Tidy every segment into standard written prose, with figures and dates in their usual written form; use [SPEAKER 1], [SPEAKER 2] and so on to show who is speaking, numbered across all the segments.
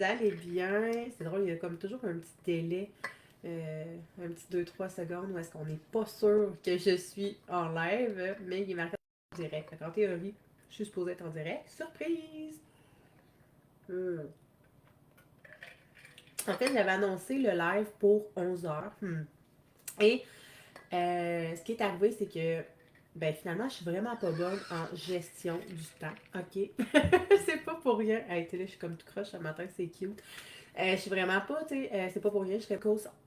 [SPEAKER 1] Allez bien. C'est drôle, il y a comme toujours un petit délai, un petit 2-3 secondes où est-ce qu'on n'est pas sûr que je suis en live, mais il est marqué en direct. Fait qu'en théorie, je suis supposée être en direct. Surprise! Hmm. En fait, j'avais annoncé le live pour 11h. Et ce qui est arrivé, c'est que ben finalement, je suis vraiment pas bonne en gestion du temps. OK? C'est pas pour rien. Hey, tu sais, là, je suis comme tout croche ce matin, c'est cute. Je suis vraiment pas, tu sais, c'est pas pour rien, je serais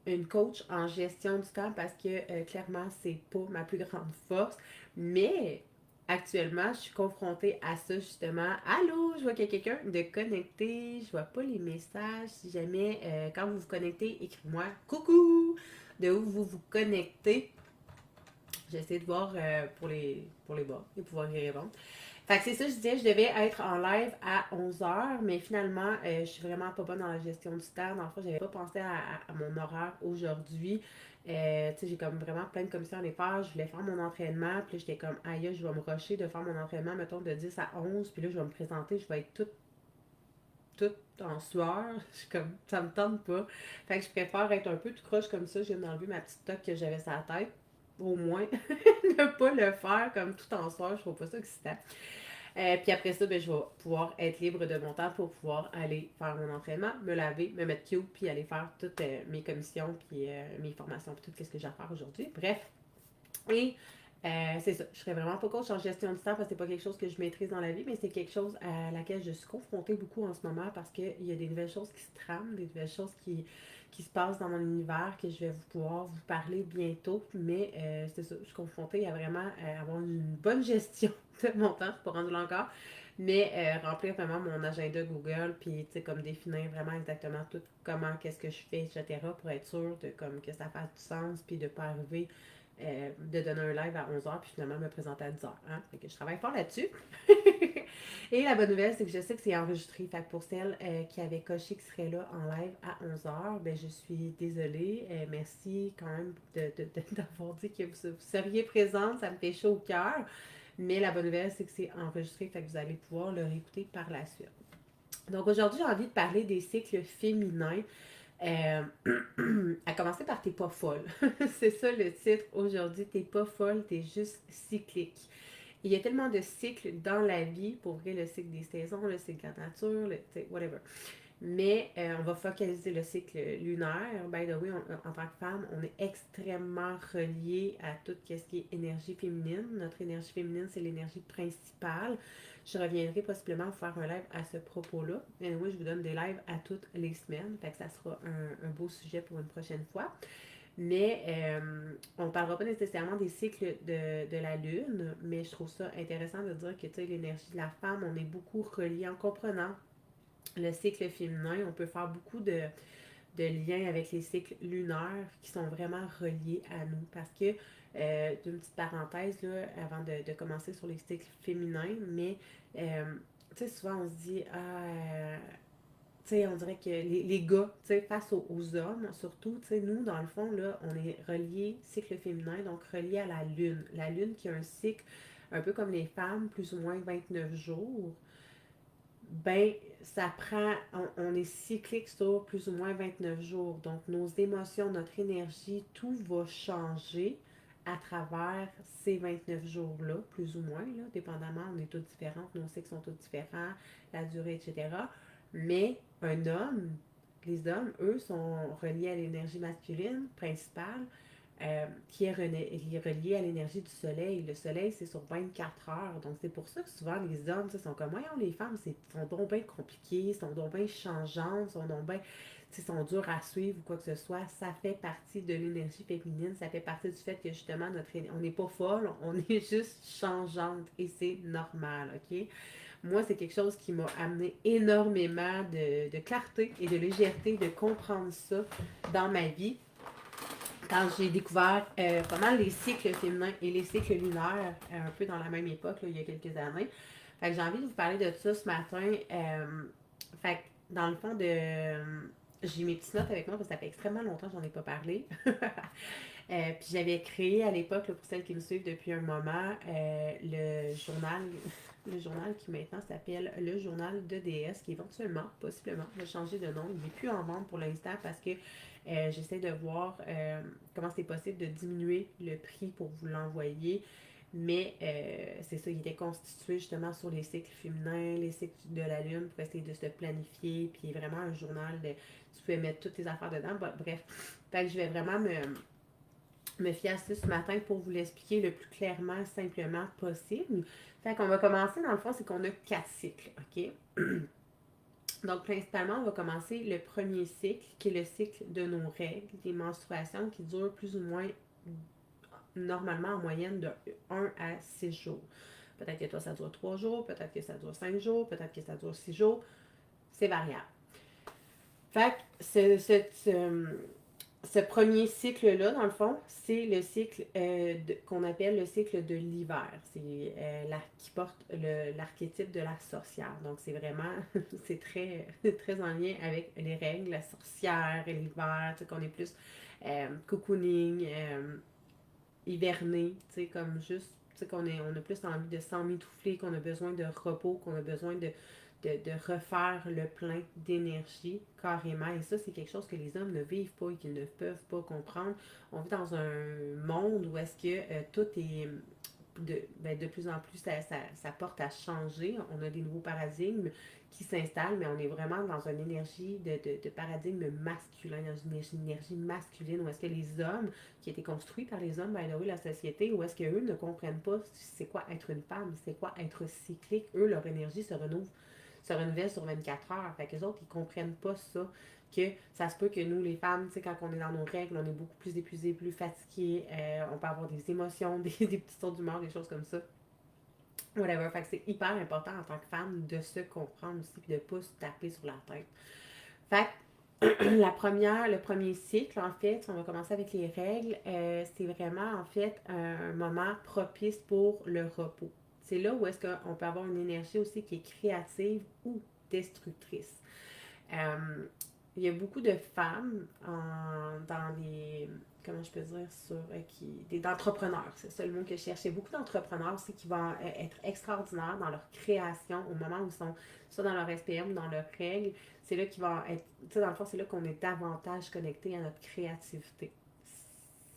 [SPEAKER 1] une coach en gestion du temps parce que clairement, c'est pas ma plus grande force. Mais actuellement, je suis confrontée à ça justement. Allô, je vois qu'il y a quelqu'un de connecté, je vois pas les messages. Si jamais, quand vous vous connectez, écrivez-moi coucou de où vous vous connectez. J'essaie de voir pour les bas et pouvoir y répondre. Fait que c'est ça, je disais, je devais être en live à 11h, mais finalement, je suis vraiment pas bonne dans la gestion du temps. Dans le fond, j'avais pas pensé à mon horaire aujourd'hui. Tu sais, j'ai comme vraiment plein de commissions à aller faire. Je voulais faire mon entraînement, puis là, j'étais comme, aïe, je vais me rusher de faire mon entraînement, mettons, de 10 à 11, puis là, je vais me présenter, je vais être toute en sueur. Je suis comme, ça me tente pas. Fait que je préfère être un peu tout croche comme ça. Je viens d'enlever ma petite toque que j'avais sur la tête. Au moins, ne pas le faire comme tout en sueur, je trouve pas ça excitant. Puis après ça, ben, je vais pouvoir être libre de mon temps pour pouvoir aller faire mon entraînement, me laver, me mettre cute, puis aller faire toutes mes commissions, puis mes formations, puis tout ce que j'ai à faire aujourd'hui. Bref. Et c'est ça. Je serais vraiment pas coach en gestion du temps parce que c'est pas quelque chose que je maîtrise dans la vie, mais c'est quelque chose à laquelle je suis confrontée beaucoup en ce moment parce qu'il y a des nouvelles choses qui se trament, des nouvelles choses qui se passent dans mon univers que je vais pouvoir vous parler bientôt. Mais c'est ça. Je suis confrontée à vraiment avoir une bonne gestion de mon temps. Je suis pas rendue là encore. Mais remplir vraiment mon agenda Google, puis tu sais, comme définir vraiment exactement tout comment, qu'est-ce que je fais, etc. pour être sûr de comme que ça fasse du sens, puis de pas arriver de donner un live à 11h puis finalement me présenter à 10h. Hein? Fait que je travaille fort là-dessus. Et la bonne nouvelle, c'est que je sais que c'est enregistré. Fait que pour celles qui avaient coché qui seraient là en live à 11h, ben je suis désolée. Merci quand même d'avoir dit que vous seriez présente. Ça me fait chaud au cœur. Mais la bonne nouvelle, c'est que c'est enregistré. Fait que vous allez pouvoir le réécouter par la suite. Donc aujourd'hui, j'ai envie de parler des cycles féminins. Euh, à commencer par t'es pas folle. C'est ça le titre aujourd'hui. T'es pas folle, t'es juste cyclique. Il y a tellement de cycles dans la vie, pour vrai, le cycle des saisons, le cycle de la nature, whatever. Mais on va focaliser le cycle lunaire. By the way, en tant que femme, on est extrêmement relié à tout ce qui est énergie féminine. Notre énergie féminine, c'est l'énergie principale. Je reviendrai possiblement vous faire un live à ce propos-là. Et moi, je vous donne des lives à toutes les semaines. Fait que ça sera un beau sujet pour une prochaine fois. Mais on ne parlera pas nécessairement des cycles de la Lune, mais je trouve ça intéressant de dire que l'énergie de la femme, on est beaucoup relié en comprenant le cycle féminin. On peut faire beaucoup de liens avec les cycles lunaires qui sont vraiment reliés à nous. Parce que, d'une petite parenthèse, là, avant de commencer sur les cycles féminins, mais tu sais, souvent on se dit, tu sais, on dirait que les gars, tu sais, face aux hommes, surtout, tu sais, nous, dans le fond, là, on est relié cycle féminin, donc relié à la lune. La lune qui a un cycle un peu comme les femmes, plus ou moins 29 jours, ben, ça prend, on est cyclique sur plus ou moins 29 jours. Donc, nos émotions, notre énergie, tout va changer à travers ces 29 jours-là, plus ou moins, là, dépendamment, on est tous différents, nos cycles sont tous différents, la durée, etc. Mais un homme, les hommes, eux, sont reliés à l'énergie masculine principale, qui est relié à l'énergie du soleil. Le soleil, c'est sur 24 heures. Donc, c'est pour ça que souvent, les hommes, sont comme, voyons, les femmes, sont donc bien compliquées, sont donc bien changeantes, sont donc bien, sont dures à suivre ou quoi que ce soit. Ça fait partie de l'énergie féminine. Ça fait partie du fait que, justement, on n'est pas folle, on est juste changeante. Et c'est normal, OK? Moi, c'est quelque chose qui m'a amené énormément de clarté et de légèreté de comprendre ça dans ma vie quand j'ai découvert pas mal les cycles féminins et les cycles lunaires, un peu dans la même époque, là, il y a quelques années. Fait que j'ai envie de vous parler de ça ce matin. Fait que dans le fond, j'ai mes petites notes avec moi parce que ça fait extrêmement longtemps que j'en ai pas parlé. Puis j'avais créé à l'époque, là, pour celles qui me suivent depuis un moment, le journal Le journal qui maintenant s'appelle le journal de déesse, qui éventuellement, possiblement, va changer de nom. Il n'est plus en vente pour l'instant parce que j'essaie de voir comment c'est possible de diminuer le prix pour vous l'envoyer. Mais c'est ça, il était constitué justement sur les cycles féminins, les cycles de la lune pour essayer de se planifier. Puis vraiment un journal de. Tu pouvais mettre toutes tes affaires dedans. Bref. Fait que je vais vraiment me fier à ça ce matin pour vous l'expliquer le plus clairement, simplement possible. Fait qu'on va commencer, dans le fond, c'est qu'on a 4 cycles, OK? Donc, principalement, on va commencer le premier cycle, qui est le cycle de nos règles, des menstruations qui durent plus ou moins, normalement, en moyenne, de 1 à 6 jours. Peut-être que toi, ça dure 3 jours, peut-être que ça dure 5 jours, peut-être que ça dure 6 jours. C'est variable. Fait que ce premier cycle-là, dans le fond, c'est le cycle qu'on appelle le cycle de l'hiver. C'est qui porte l'archétype de la sorcière. Donc, c'est vraiment, c'est très, très en lien avec les règles, la sorcière et l'hiver, tu sais, qu'on est plus cocooning, hiverné, tu sais, comme juste, tu sais, on a plus envie de s'emmitoufler, qu'on a besoin de repos, qu'on a besoin de refaire le plein d'énergie carrément. Et ça, c'est quelque chose que les hommes ne vivent pas et qu'ils ne peuvent pas comprendre. On vit dans un monde où est-ce que tout est de plus en plus, ça porte à changer. On a des nouveaux paradigmes qui s'installent, mais on est vraiment dans une énergie de paradigme masculin, dans une énergie masculine, où est-ce que les hommes, qui étaient construits par les hommes, by the way, la société, où est-ce qu'eux ne comprennent pas c'est quoi être une femme, c'est quoi être cyclique. Eux, leur énergie se renouvelle sur 24 heures. Fait qu'eux autres, ils comprennent pas ça. Que ça se peut que nous, les femmes, tu sais, quand on est dans nos règles, on est beaucoup plus épuisés, plus fatigués. On peut avoir des émotions, des petits sauts d'humeur, des choses comme ça. Whatever. Fait que c'est hyper important en tant que femme de se comprendre aussi et de ne pas se taper sur la tête. Fait que le premier cycle, en fait, on va commencer avec les règles. C'est vraiment, en fait, un moment propice pour le repos. C'est là où est-ce qu'on peut avoir une énergie aussi qui est créative ou destructrice. Il y a beaucoup de femmes dans les. Comment je peux dire sur. D'entrepreneurs, c'est ça le mot que je cherche. Il y a beaucoup d'entrepreneurs aussi qui vont être extraordinaires dans leur création au moment où ils sont soit dans leur SPM ou dans leurs règles. C'est là qu'ils vont être. Tu sais, dans le fond, c'est là qu'on est davantage connecté à notre créativité.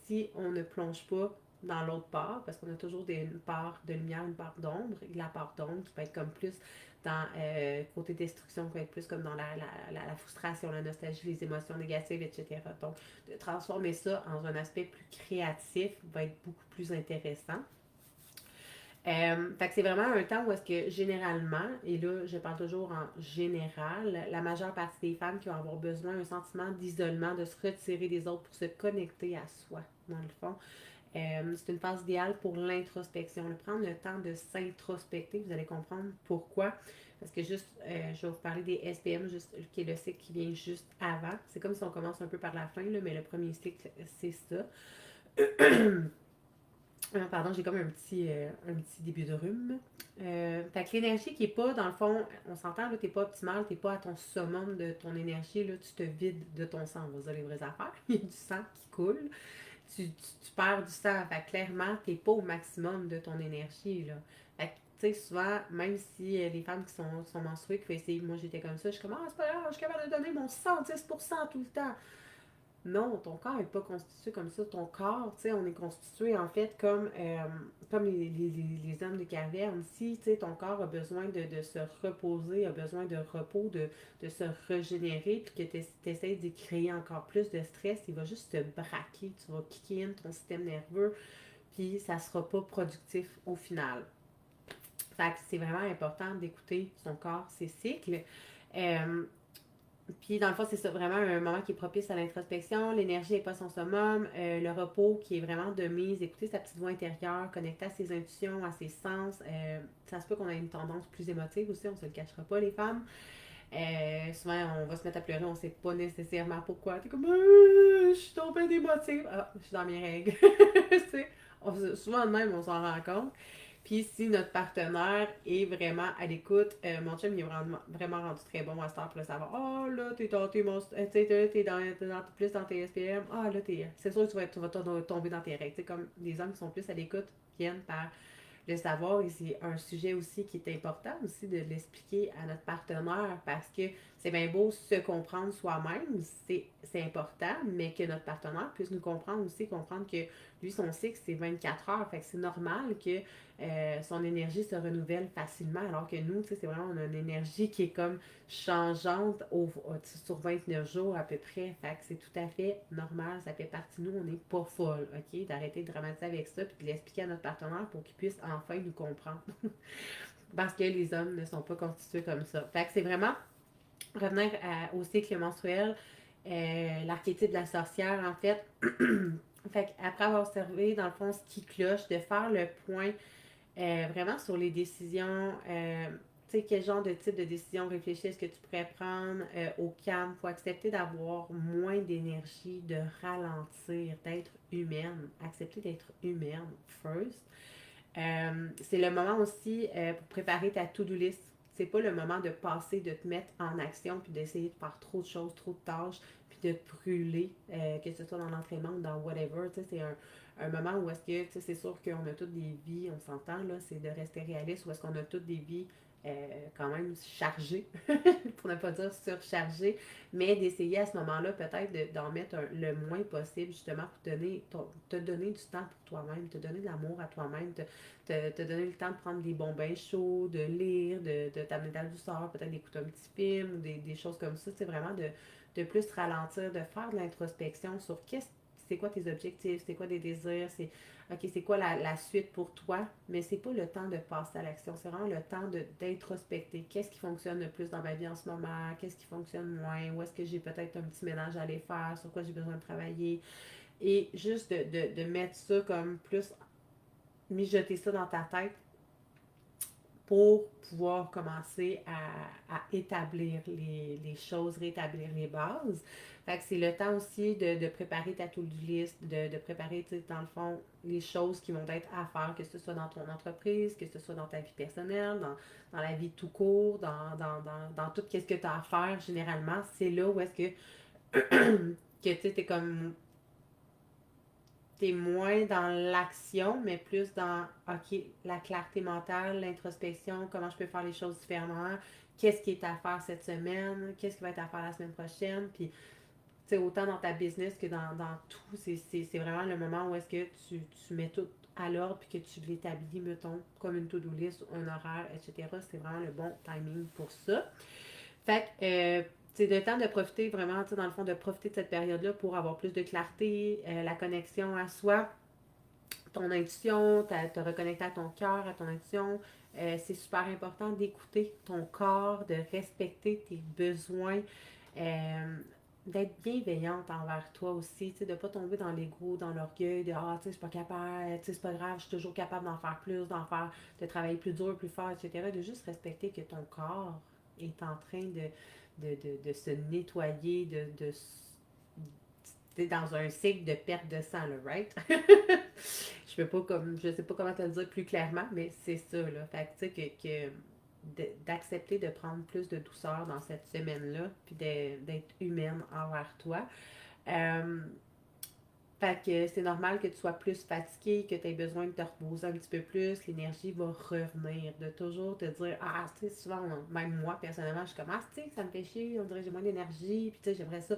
[SPEAKER 1] Si on ne plonge pas dans l'autre part, parce qu'on a toujours une part de lumière, une part d'ombre, et la part d'ombre qui peut être comme plus dans côté destruction, peut être plus comme dans la frustration, la nostalgie, les émotions négatives, etc. Donc, de transformer ça en un aspect plus créatif va être beaucoup plus intéressant. Fait que c'est vraiment un temps où est-ce que généralement, et là je parle toujours en général, la majeure partie des femmes qui vont avoir besoin d'un sentiment d'isolement, de se retirer des autres pour se connecter à soi, dans le fond. C'est une phase idéale pour l'introspection. Prendre le temps de s'introspecter, vous allez comprendre pourquoi. Parce que juste, je vais vous parler des SPM, juste, qui est le cycle qui vient juste avant. C'est comme si on commence un peu par la fin, là, mais le premier cycle, c'est ça. Pardon, j'ai comme un petit début de rhume. Fait que l'énergie qui est pas, dans le fond, on s'entend, là, t'es pas optimal, t'es pas à ton summum de ton énergie, là, tu te vides de ton sang, on va dire les vraies affaires. Il y a du sang qui coule. Tu perds du sang. Fait que clairement, t'es pas au maximum de ton énergie, là. Fait que, tu sais, souvent, même si les femmes qui sont menstruées, qui font essayer, moi j'étais comme ça, je suis comme, ah, c'est pas grave, je suis capable de donner mon 110% tout le temps. Non, ton corps n'est pas constitué comme ça. Ton corps, tu sais, on est constitué en fait comme les hommes de caverne. Si, tu sais, ton corps a besoin de se reposer, a besoin de repos, de se régénérer, puis que tu essaies d'y créer encore plus de stress, il va juste te braquer. Tu vas kicker in ton système nerveux, puis ça ne sera pas productif au final. Fait que c'est vraiment important d'écouter son corps, ses cycles. Puis, dans le fond, c'est ça, vraiment un moment qui est propice à l'introspection. L'énergie n'est pas son summum. Le repos qui est vraiment de mise. Écouter sa petite voix intérieure, connecter à ses intuitions, à ses sens. Ça se peut qu'on ait une tendance plus émotive aussi, on ne se le cachera pas, les femmes. Souvent, on va se mettre à pleurer, on ne sait pas nécessairement pourquoi. T'es comme, je suis tombée d'émotive. Ah, je suis dans mes règles. Souvent, de même, on s'en rend compte. Puis si notre partenaire est vraiment à l'écoute, mon chum il est vraiment rendu très bon à cette heure pour le savoir. Oh là, t'es dans tes monstres, plus dans tes SPM. Là, c'est sûr que tu vas tomber dans tes règles. T'sais, comme les hommes qui sont plus à l'écoute viennent par le savoir et c'est un sujet aussi qui est important aussi de l'expliquer à notre partenaire parce que c'est bien beau se comprendre soi-même, c'est important, mais que notre partenaire puisse nous comprendre aussi, comprendre que lui, son cycle, c'est 24 heures. Fait que c'est normal que son énergie se renouvelle facilement, alors que nous, tu sais, c'est vraiment, on a une énergie qui est comme changeante sur 29 jours à peu près. Fait que c'est tout à fait normal, ça fait partie de nous, on n'est pas folle, ok? D'arrêter de dramatiser avec ça puis de l'expliquer à notre partenaire pour qu'il puisse enfin nous comprendre. Parce que les hommes ne sont pas constitués comme ça. Fait que c'est vraiment revenir au cycle menstruel, l'archétype de la sorcière, en fait. Fait qu'après avoir observé, dans le fond, ce qui cloche, de faire le point vraiment sur les décisions, tu sais, quel genre de type de décision réfléchie est-ce que tu pourrais prendre au calme. Il faut accepter d'avoir moins d'énergie, de ralentir, d'être humaine. Accepter d'être humaine, first. C'est le moment aussi pour préparer ta to-do list. C'est pas le moment de passer, de te mettre en action, puis d'essayer de faire trop de choses, trop de tâches, puis de te brûler, que ce soit dans l'entraînement ou dans whatever. Tu sais, c'est un moment où est-ce que, tu sais, c'est sûr qu'on a toutes des vies, on s'entend, là, c'est de rester réaliste, où est-ce qu'on a toutes des vies quand même chargées, pour ne pas dire surchargées, mais d'essayer à ce moment-là peut-être d'en mettre le moins possible, justement, pour te donner du temps pour toi-même, te donner de l'amour à toi-même, te donner le temps de prendre des bons bains chauds, de lire, de t'amener dans la douceur, peut-être d'écouter un petit film ou des choses comme ça. C'est vraiment de plus ralentir, de faire de l'introspection sur c'est quoi tes objectifs, c'est quoi des désirs, OK, c'est quoi la suite pour toi, mais c'est pas le temps de passer à l'action, c'est vraiment le temps d'introspecter. Qu'est-ce qui fonctionne le plus dans ma vie en ce moment, qu'est-ce qui fonctionne moins, où est-ce que j'ai peut-être un petit ménage à aller faire, sur quoi j'ai besoin de travailler, et juste de mettre ça comme plus, mijoter ça dans ta tête pour pouvoir commencer à établir les choses, rétablir les bases. Fait que c'est le temps aussi de préparer ta to-do list, de préparer, tu sais, dans le fond, les choses qui vont être à faire, que ce soit dans ton entreprise, que ce soit dans ta vie personnelle, dans la vie tout court, dans tout ce que tu as à faire généralement. C'est là où est-ce que tu sais, t'es comme t'es moins dans l'action, mais plus dans, OK, la clarté mentale, l'introspection, comment je peux faire les choses différemment, qu'est-ce qui est à faire cette semaine, qu'est-ce qui va être à faire la semaine prochaine, puis, tu sais, autant dans ta business que dans tout, c'est vraiment le moment où est-ce que tu mets tout à l'ordre, puis que tu l'établis, mettons, comme une to-do list, un horaire, etc. C'est vraiment le bon timing pour ça. Fait que, c'est le temps de profiter vraiment, tu sais, dans le fond, de profiter de cette période-là pour avoir plus de clarté, la connexion à soi, ton intuition, te reconnecter à ton cœur, à ton intuition. C'est super important d'écouter ton corps, de respecter tes besoins, euh, d'être bienveillante envers toi aussi, tu sais, de ne pas tomber dans l'ego, dans l'orgueil, de ah, tu sais, je suis pas capable, tu sais, c'est pas grave, je suis toujours capable d'en faire plus, de travailler plus dur, plus fort, etc. De juste respecter que ton corps est en train de se nettoyer, t'es dans un cycle de perte de sang, là, right? Je sais pas comment te le dire plus clairement, mais c'est ça, là. Fait que, tu sais, d'accepter de prendre plus de douceur dans cette semaine-là, puis d'être humaine envers toi. Euh, Fait que c'est normal que tu sois plus fatigué, que tu aies besoin de te reposer un petit peu plus, l'énergie va revenir. De toujours te dire, ah, tu sais, souvent, même moi, personnellement, je suis comme, ah, tu sais, ça me fait chier, on dirait que j'ai moins d'énergie, puis tu sais, j'aimerais ça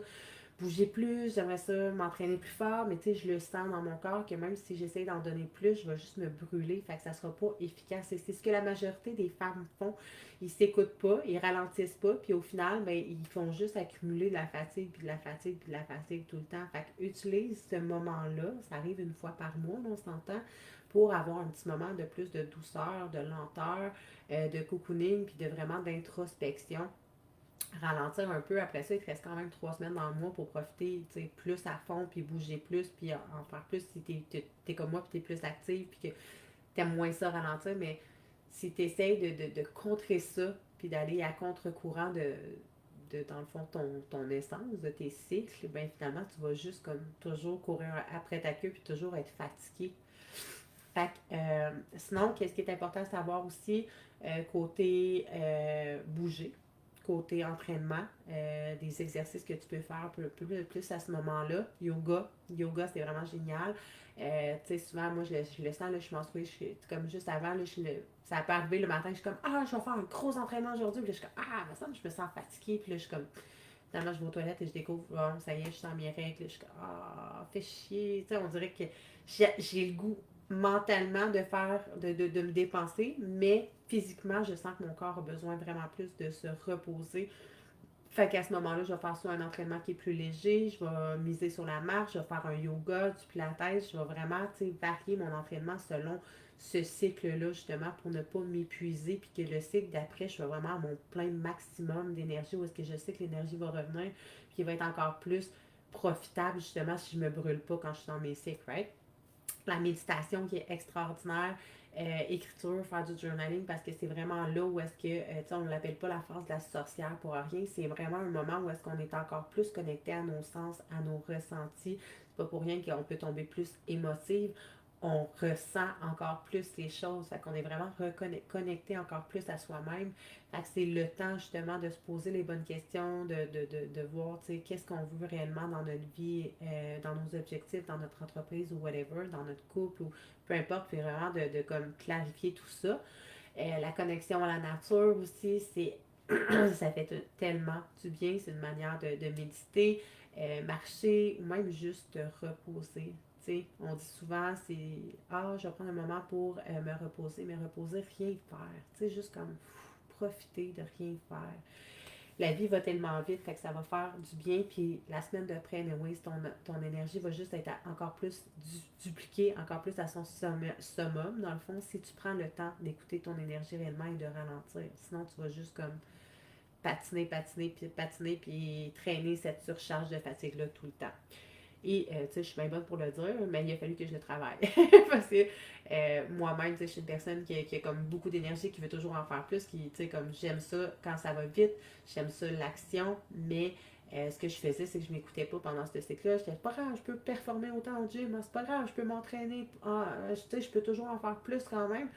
[SPEAKER 1] bouger plus, j'aimerais ça m'entraîner plus fort, mais tu sais, je le sens dans mon corps que même si j'essaie d'en donner plus, je vais juste me brûler, fait que ça sera pas efficace. Et c'est ce que la majorité des femmes font. Ils s'écoutent pas, ils ralentissent pas, puis au final, ben, ils font juste accumuler de la fatigue, puis de la fatigue, puis de la fatigue tout le temps. Fait que utilise ce moment-là, ça arrive une fois par mois, on s'entend, pour avoir un petit moment de plus de douceur, de lenteur, de cocooning, puis de vraiment d'introspection ralentir un peu. Après ça, il te reste quand même 3 semaines dans le mois pour profiter plus à fond, puis bouger plus, puis en faire plus si t'es comme moi, puis t'es plus active, puis que t'aimes moins ça ralentir. Mais si t'essayes de contrer ça, puis d'aller à contre-courant dans le fond, ton essence, de tes cycles, ben finalement, tu vas juste comme toujours courir après ta queue, puis toujours être fatigué. Fait que, sinon, qu'est-ce qui est important à savoir aussi, côté bouger? côté entraînement, des exercices que tu peux faire plus à ce moment-là. Yoga, c'est vraiment génial. Tu sais, souvent, moi, je le sens, là, je suis menstruée, comme juste avant, là, ça peut arriver le matin, je suis comme, ah, je vais faire un gros entraînement aujourd'hui, puis là, je suis comme, ah, me semble, je me sens fatiguée, puis là, je suis comme, finalement, je vais aux toilettes et je découvre, oh, ça y est, je sens mes règles, là, je suis comme, ah, fais chier, tu sais, on dirait que j'ai le goût mentalement de de me dépenser, mais physiquement, je sens que mon corps a besoin vraiment plus de se reposer. Fait qu'à ce moment-là, je vais faire soit un entraînement qui est plus léger, je vais miser sur la marche, je vais faire un yoga, du pilates, je vais vraiment, tu sais, varier mon entraînement selon ce cycle-là, justement, pour ne pas m'épuiser, puis que le cycle d'après, je vais vraiment à mon plein maximum d'énergie, où est-ce que je sais que l'énergie va revenir, puis il va être encore plus profitable, justement, si je me brûle pas quand je suis dans mes cycles, right? La méditation qui est extraordinaire, écriture, faire du journaling, parce que c'est vraiment là où est-ce que, tu sais, on ne l'appelle pas la phase de la sorcière pour rien, c'est vraiment un moment où est-ce qu'on est encore plus connecté à nos sens, à nos ressentis. C'est pas pour rien qu'on peut tomber plus émotive. On ressent encore plus les choses, fait qu'on est vraiment connecté encore plus à soi-même. Fait que c'est le temps justement de se poser les bonnes questions, de voir, tu sais, qu'est-ce qu'on veut réellement dans notre vie, dans nos objectifs, dans notre entreprise ou whatever, dans notre couple ou peu importe, puis vraiment de comme clarifier tout ça. La connexion à la nature aussi, c'est ça fait tellement du bien, c'est une manière de méditer, marcher ou même juste de reposer. T'sais, on dit souvent, c'est ah, je vais prendre un moment pour me reposer, mais reposer, rien faire. T'sais, juste comme profiter de rien faire. La vie va tellement vite, fait que ça va faire du bien, puis la semaine d'après, anyways, ton énergie va juste être encore plus dupliquée, encore plus à son summum, dans le fond, si tu prends le temps d'écouter ton énergie réellement et de ralentir. Sinon, tu vas juste comme patiner, puis traîner cette surcharge de fatigue-là tout le temps. Et, tu sais, je suis bien bonne pour le dire, mais il a fallu que je le travaille. Parce que moi-même, tu sais, je suis une personne qui a comme beaucoup d'énergie, qui veut toujours en faire plus, qui, tu sais, comme j'aime ça quand ça va vite, j'aime ça l'action, mais ce que je faisais, c'est que je m'écoutais pas pendant ce cycle-là. J'étais pas grave, je peux performer autant au gym, c'est pas grave, je peux m'entraîner, tu sais, je peux toujours en faire plus quand même.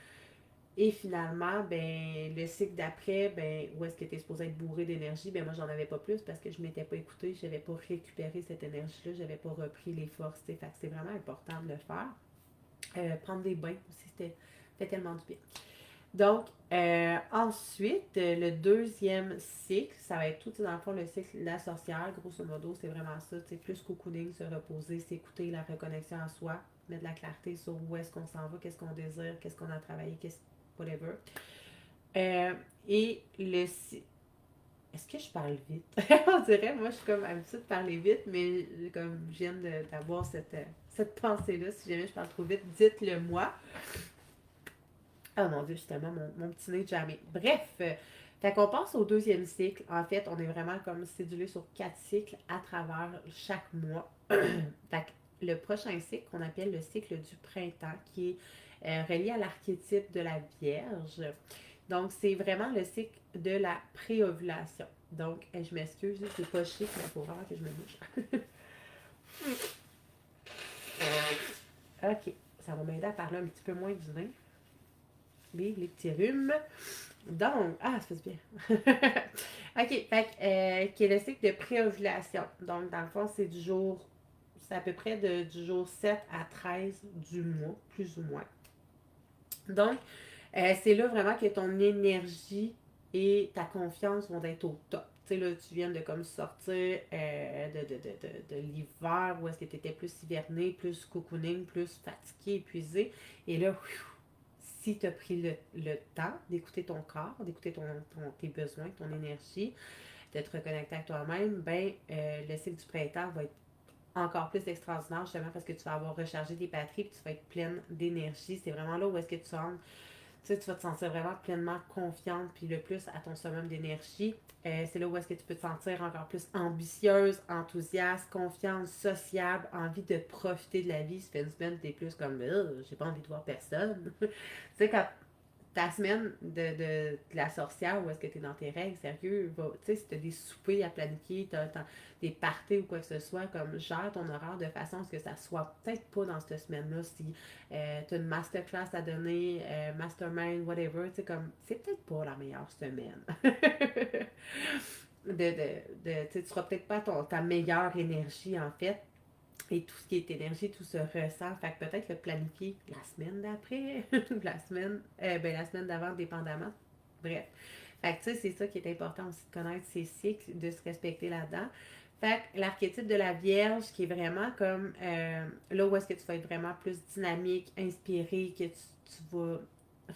[SPEAKER 1] Et finalement, ben, le cycle d'après, ben, où est-ce que tu es supposé être bourré d'énergie, ben moi j'en avais pas plus parce que je m'étais pas écoutée, je n'avais pas récupéré cette énergie-là, je n'avais pas repris les forces. Fait que c'est vraiment important de le faire. Prendre des bains aussi, ça fait tellement du bien. Donc, ensuite, le deuxième cycle, ça va être tout, dans le fond, le cycle de la sorcière, grosso modo, c'est vraiment ça, plus cocooning, se reposer, s'écouter, la reconnexion à soi, mettre de la clarté sur où est-ce qu'on s'en va, qu'est-ce qu'on désire, qu'est-ce qu'on a travaillé, whatever. Euh, et le... Est-ce que je parle vite? On dirait, moi, je suis comme habituée de parler vite, mais comme je viens d'avoir cette pensée-là, si jamais je parle trop vite, dites-le moi. Oh mon Dieu, justement, mon petit nez jamais. Bref, fait qu'on passe au deuxième cycle. En fait, on est vraiment comme cédulé sur 4 cycles à travers chaque mois. Fait que le prochain cycle, qu'on appelle le cycle du printemps, qui est relié à l'archétype de la Vierge. Donc, c'est vraiment le cycle de la préovulation. Donc, je m'excuse, c'est pas chic, mais il faut vraiment que je me bouge. OK, ça va m'aider à parler un petit peu moins du nez. Les petits rhumes. Donc, ça fait bien. OK, fait qui est le cycle de préovulation. Donc, dans le fond, c'est à peu près du jour 7 à 13 du mois, plus ou moins. Donc, c'est là vraiment que ton énergie et ta confiance vont être au top. Tu sais, là, tu viens de comme sortir de l'hiver où est-ce que tu étais plus hiverné, plus cocooning, plus fatigué, épuisé. Et là, si tu as pris le temps d'écouter ton corps, d'écouter tes besoins, ton énergie, de te reconnecter avec toi-même, ben le cycle du printemps va être encore plus extraordinaire justement parce que tu vas avoir rechargé tes batteries et tu vas être pleine d'énergie. C'est vraiment là où est-ce que tu rentres. Tu sais, tu vas te sentir vraiment pleinement confiante puis le plus à ton summum d'énergie. C'est là où est-ce que tu peux te sentir encore plus ambitieuse, enthousiaste, confiante, sociable, envie de profiter de la vie. Ça fait une semaine que tu es plus comme j'ai pas envie de voir personne. Tu sais, quand ta semaine de la sorcière, où est-ce que tu es dans tes règles, sérieux, tu sais, si tu as des soupers à planifier, t'as des parties ou quoi que ce soit, comme gère ton horaire de façon à ce que ça soit peut-être pas dans cette semaine-là. Si tu as une masterclass à donner, mastermind, whatever, tu sais, comme, c'est peut-être pas la meilleure semaine. Tu seras peut-être pas ta meilleure énergie, en fait. Et tout ce qui est énergie, tout se ressent. Fait que peut-être le planifier la semaine d'après, ou la semaine d'avant, dépendamment. Bref. Fait que tu sais, c'est ça qui est important aussi de connaître ses cycles, de se respecter là-dedans. Fait que l'archétype de la Vierge, qui est vraiment comme là où est-ce que tu vas être vraiment plus dynamique, inspiré, que tu vas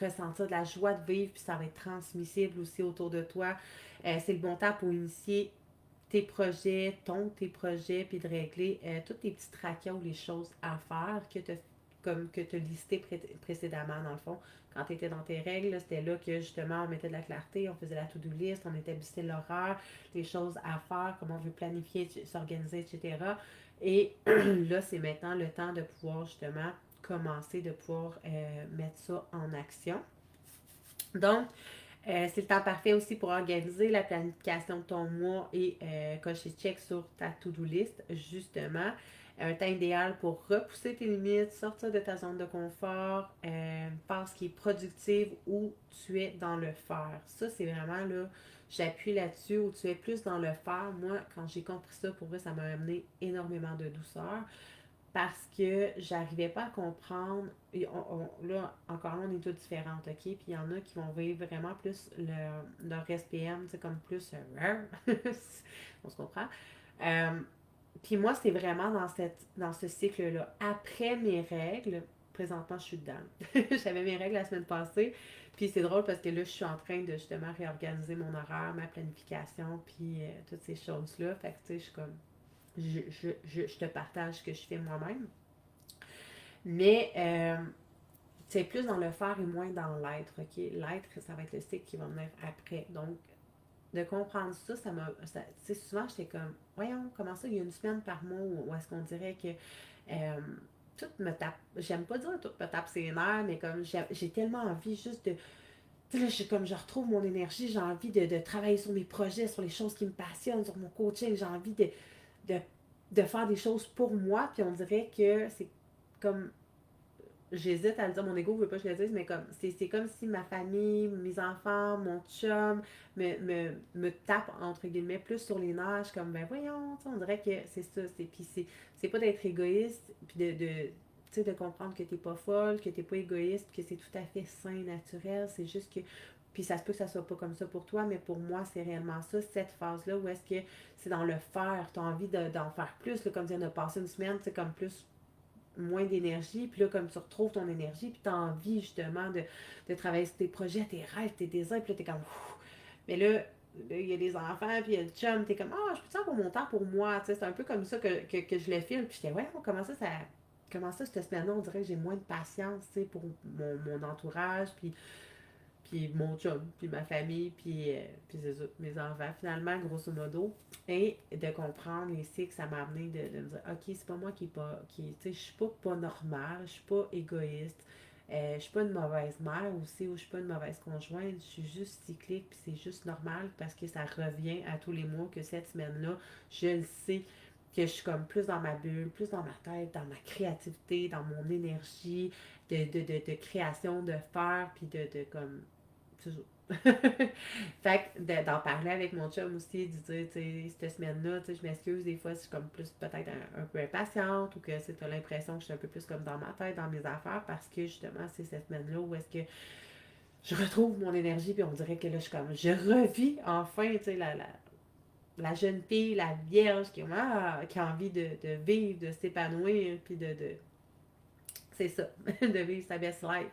[SPEAKER 1] ressentir de la joie de vivre, puis ça va être transmissible aussi autour de toi. C'est le bon temps pour initier tes projets, puis de régler tous tes petits tracas ou les choses à faire que tu as listé précédemment, dans le fond. Quand tu étais dans tes règles, c'était là que justement on mettait de la clarté, on faisait la to-do list, on établissait l'horaire, les choses à faire, comment on veut planifier, s'organiser, etc. Et là, c'est maintenant le temps de pouvoir justement commencer, de pouvoir mettre ça en action. Donc, c'est le temps parfait aussi pour organiser la planification de ton mois et cocher check sur ta to-do list, justement. Un temps idéal pour repousser tes limites, sortir de ta zone de confort, faire ce qui est productif où tu es dans le faire. Ça, c'est vraiment là, j'appuie là-dessus, où tu es plus dans le faire. Moi, quand j'ai compris ça, pour vrai, ça m'a amené énormément de douceur parce que j'arrivais pas à comprendre. Et là, encore là, on est toutes différentes, OK? Puis il y en a qui vont vivre vraiment plus leur SPM, c'est comme plus. On se comprend. Euh, Puis moi, c'est vraiment dans ce cycle-là. Après mes règles, présentement, je suis dedans. J'avais mes règles la semaine passée. Puis c'est drôle parce que là, je suis en train de justement réorganiser mon horaire, ma planification, puis toutes ces choses-là. Fait que tu sais, je suis comme je te partage ce que je fais moi-même. Mais c'est plus dans le faire et moins dans l'être, OK? L'être, ça va être le cycle qui va venir après. Donc, de comprendre ça, tu sais, souvent, j'étais comme, voyons, comment ça, il y a une semaine par mois où est-ce qu'on dirait que euh, tout me tape, j'aime pas dire tout me tape ses nerfs, mais comme j'ai tellement envie juste de, tu sais, là, je retrouve mon énergie, j'ai envie de travailler sur mes projets, sur les choses qui me passionnent, sur mon coaching, j'ai envie de, de faire des choses pour moi, puis on dirait que c'est comme j'hésite à le dire, mon ego veut pas que je le dise, mais comme c'est comme si ma famille, mes enfants, mon chum me tape entre guillemets plus sur les nerfs, comme ben voyons, on dirait que c'est ça, c'est pas d'être égoïste, puis tu sais, de comprendre que t'es pas folle, que t'es pas égoïste, que c'est tout à fait sain, naturel, c'est juste que puis ça se peut que ça soit pas comme ça pour toi, mais pour moi, c'est réellement ça, cette phase-là où est-ce que c'est dans le faire, tu as envie d'en faire plus, là, comme tu viens de passer une semaine, c'est comme plus moins d'énergie, puis là, comme tu retrouves ton énergie, puis tu as envie justement de travailler sur tes projets, tes rêves, tes désirs, puis là, tu es comme, ouf. Mais là, il y a des enfants, puis il y a le chum, tu es comme, ah, je peux avoir mon temps pour moi, tu sais, c'est un peu comme ça que je le file, puis j'étais, ouais, comment ça, cette semaine-là, on dirait que j'ai moins de patience, tu sais, pour mon entourage, puis mon chum, puis ma famille, puis c'est ça, mes enfants, finalement, grosso modo. Et de comprendre les cycles, ça m'a amené de me dire, OK, c'est pas moi qui est pas, tu sais, je suis pas normale, je suis pas égoïste, je suis pas une mauvaise mère aussi, ou je suis pas une mauvaise conjointe, je suis juste cyclique, puis c'est juste normal parce que ça revient à tous les mois que cette semaine-là, je le sais que je suis comme plus dans ma bulle, plus dans ma tête, dans ma créativité, dans mon énergie de création, de faire, puis de comme toujours. Fait que d'en parler avec mon chum aussi, de dire, tu sais, cette semaine-là, tu sais, je m'excuse, des fois, je suis comme plus peut-être un peu impatiente ou que tu as l'impression que je suis un peu plus comme dans ma tête, dans mes affaires, parce que justement, c'est cette semaine-là où est-ce que je retrouve mon énergie, puis on dirait que là, je revis enfin, tu sais, la jeune fille, la vierge qui a envie de vivre, de s'épanouir, puis c'est ça, de vivre sa best life.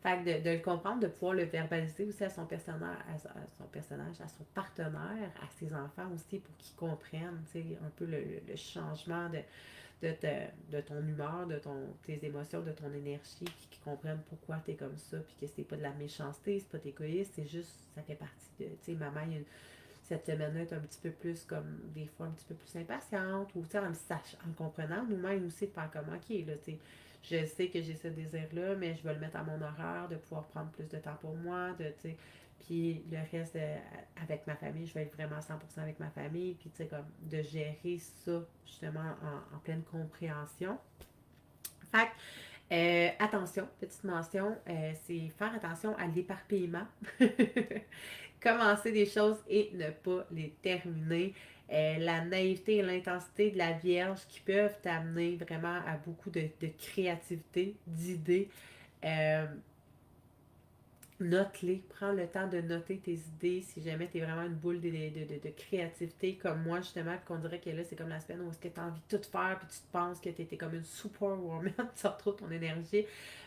[SPEAKER 1] Fait que de le comprendre, de pouvoir le verbaliser aussi à son personnage, à son partenaire, à ses enfants aussi, pour qu'ils comprennent, tu sais, un peu le changement de ton humeur, tes émotions, de ton énergie, puis qu'ils comprennent pourquoi tu es comme ça, puis que c'est pas de la méchanceté, c'est pas égoïste, c'est juste, ça fait partie de, tu sais, maman, cette semaine-là est un petit peu plus comme, des fois, un petit peu plus impatiente, ou tu sais, en le comprenant, nous-mêmes aussi, de faire comme, ok, là, tu sais, Je sais que j'ai ce désir-là, mais je vais le mettre à mon horaire, de pouvoir prendre plus de temps pour moi, de, tu sais, puis le reste, avec ma famille, je vais être vraiment 100% avec ma famille, puis tu sais, comme de gérer ça, justement, en pleine compréhension. Fait attention, petite mention, c'est faire attention à l'éparpillement. Commencer des choses et ne pas les terminer. La naïveté et l'intensité de la Vierge qui peuvent t'amener vraiment à beaucoup de créativité, d'idées. Euh, Note-les, prends le temps de noter tes idées si jamais tu es vraiment une boule de créativité comme moi justement, puis qu'on dirait que là c'est comme la semaine où est-ce que tu as envie de tout faire puis tu te penses que tu étais comme une superwoman, tu sors trop ton énergie,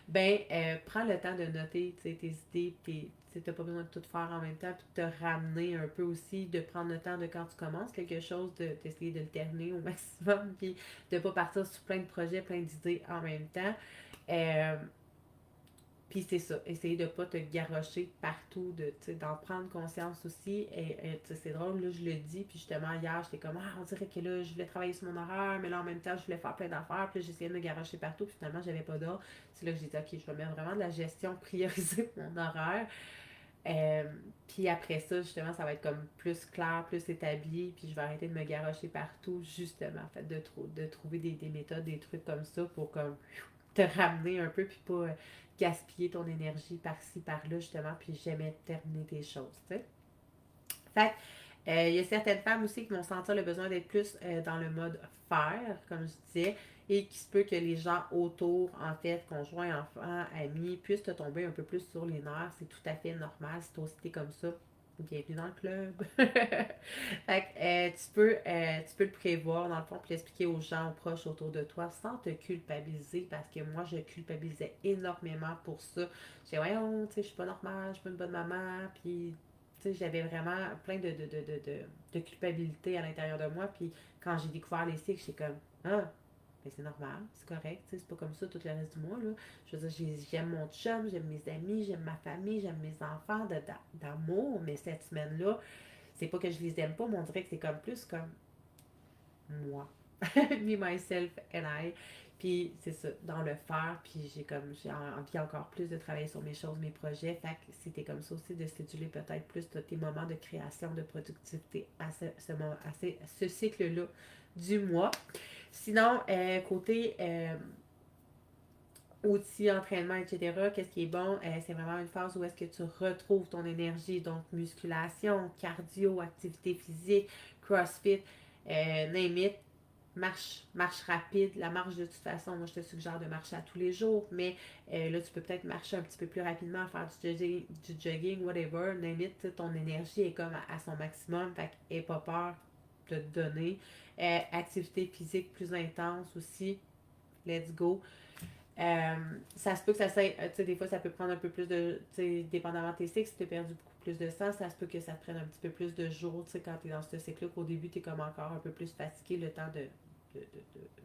[SPEAKER 1] ben prends le temps de noter tes idées, tu n'as pas besoin de tout faire en même temps, puis de te ramener un peu aussi, de prendre le temps de quand tu commences quelque chose, d'essayer de le terminer au maximum, puis de ne pas partir sur plein de projets, plein d'idées en même temps. Euh, puis c'est ça, essayer de ne pas te garrocher partout, d'en prendre conscience aussi. Et c'est drôle, là, je le dis, puis justement, hier, j'étais comme, ah, on dirait que là, je voulais travailler sur mon horaire, mais là, en même temps, je voulais faire plein d'affaires, puis là, j'essayais de me garrocher partout, puis finalement, j'avais pas d'heure. C'est là que j'ai dit, ok, je vais mettre vraiment de la gestion, prioriser mon horaire. Euh, Puis après ça, justement, ça va être comme plus clair, plus établi, puis je vais arrêter de me garrocher partout, justement, en fait, de trouver des méthodes, des trucs comme ça pour comme te ramener un peu, puis pas gaspiller ton énergie par-ci, par-là, justement, puis jamais terminer tes choses, tu sais. Fait il y a certaines femmes aussi qui vont sentir le besoin d'être plus dans le mode faire, comme je disais, et qui se peut que les gens autour, en fait, conjoints, enfants, amis, puissent te tomber un peu plus sur les nerfs. C'est tout à fait normal. Si toi aussi t'es comme ça, bienvenue dans le club. Fait que, tu peux le prévoir, dans le fond, puis l'expliquer aux gens, aux proches autour de toi, sans te culpabiliser, parce que moi, je culpabilisais énormément pour ça. J'ai dit, voyons, tu sais, je suis pas normale, je suis pas une bonne maman, puis tu sais, j'avais vraiment plein de culpabilité à l'intérieur de moi. Puis quand j'ai découvert les cycles, j'étais comme, ah, ben c'est normal, c'est correct, tu sais, c'est pas comme ça tout le reste du mois, là. Je veux dire, j'aime mon chum, j'aime mes amis, j'aime ma famille, j'aime mes enfants, d'amour, mais cette semaine-là, c'est pas que je les aime pas, mais on dirait que c'est comme plus comme moi. Me, myself and I. Puis c'est ça, dans le faire, puis j'ai envie encore plus de travailler sur mes choses, mes projets. Fait que c'était comme ça aussi de céduler peut-être plus tes moments de création, de productivité à ce cycle-là du mois. Sinon, côté outils, entraînement, etc., qu'est-ce qui est bon? C'est vraiment une phase où est-ce que tu retrouves ton énergie, donc musculation, cardio, activité physique, crossfit, name it, marche rapide. La marche, de toute façon, moi, je te suggère de marcher à tous les jours, mais là, tu peux peut-être marcher un petit peu plus rapidement, faire du jogging, whatever. Name it, ton énergie est comme à son maximum, fait qu'aie pas peur de te donner. Activité physique plus intense aussi, let's go. Euh, Ça se peut que ça soit, tu sais, des fois, ça peut prendre un peu plus de, tu sais, dépendamment de tes cycles, si tu as perdu beaucoup plus de sang, ça se peut que ça te prenne un petit peu plus de jours, tu sais, quand tu es dans ce cycle-là, qu'au début, tu es comme encore un peu plus fatigué, le temps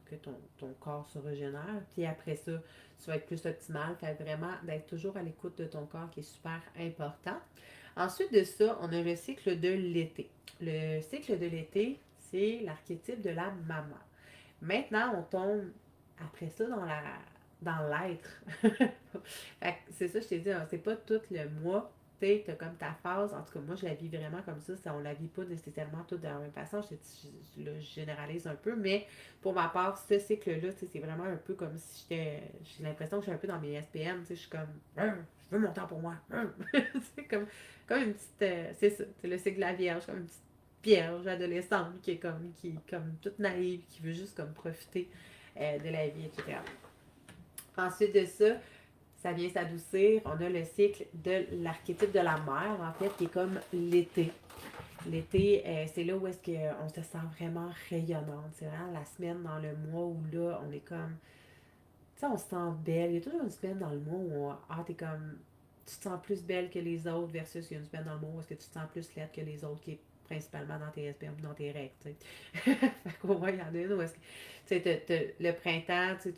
[SPEAKER 1] que ton corps se régénère. Puis après ça, tu vas être plus optimal. Fait vraiment d'être toujours à l'écoute de ton corps qui est super important. Ensuite de ça, on a le cycle de l'été. Le cycle de l'été, c'est l'archétype de la maman. Maintenant, on tombe après ça dans l'être. C'est ça, je t'ai dit, hein, c'est pas tout le mois. Tu sais, t'as comme ta phase. En tout cas, moi, je la vis vraiment comme ça. On la vit pas nécessairement tout de la même façon. Je généralise un peu. Mais pour ma part, ce cycle-là, c'est vraiment un peu comme si j'ai l'impression que je suis un peu dans mes SPM. Je suis comme, je veux mon temps pour moi. C'est comme une petite. C'est ça. C'est le cycle de la Vierge, comme une petite vierge adolescente qui est comme toute naïve, qui veut juste comme profiter de la vie, etc. Ensuite de ça, ça vient s'adoucir. On a le cycle de l'archétype de la mère, en fait, qui est comme l'été. L'été, c'est là où est-ce qu'on se sent vraiment rayonnante. C'est vraiment la semaine dans le mois où là, on est comme... Tu sais, on se sent belle. Il y a toujours une semaine dans le mois où t'es comme... Tu te sens plus belle que les autres versus il y a une semaine dans le mois où est-ce que tu te sens plus laide que les autres, qui est principalement dans tes SPM ou dans tes règles, tu sais. Fait qu'au moins, il y en a une où est-ce que... Tu sais, le printemps, tu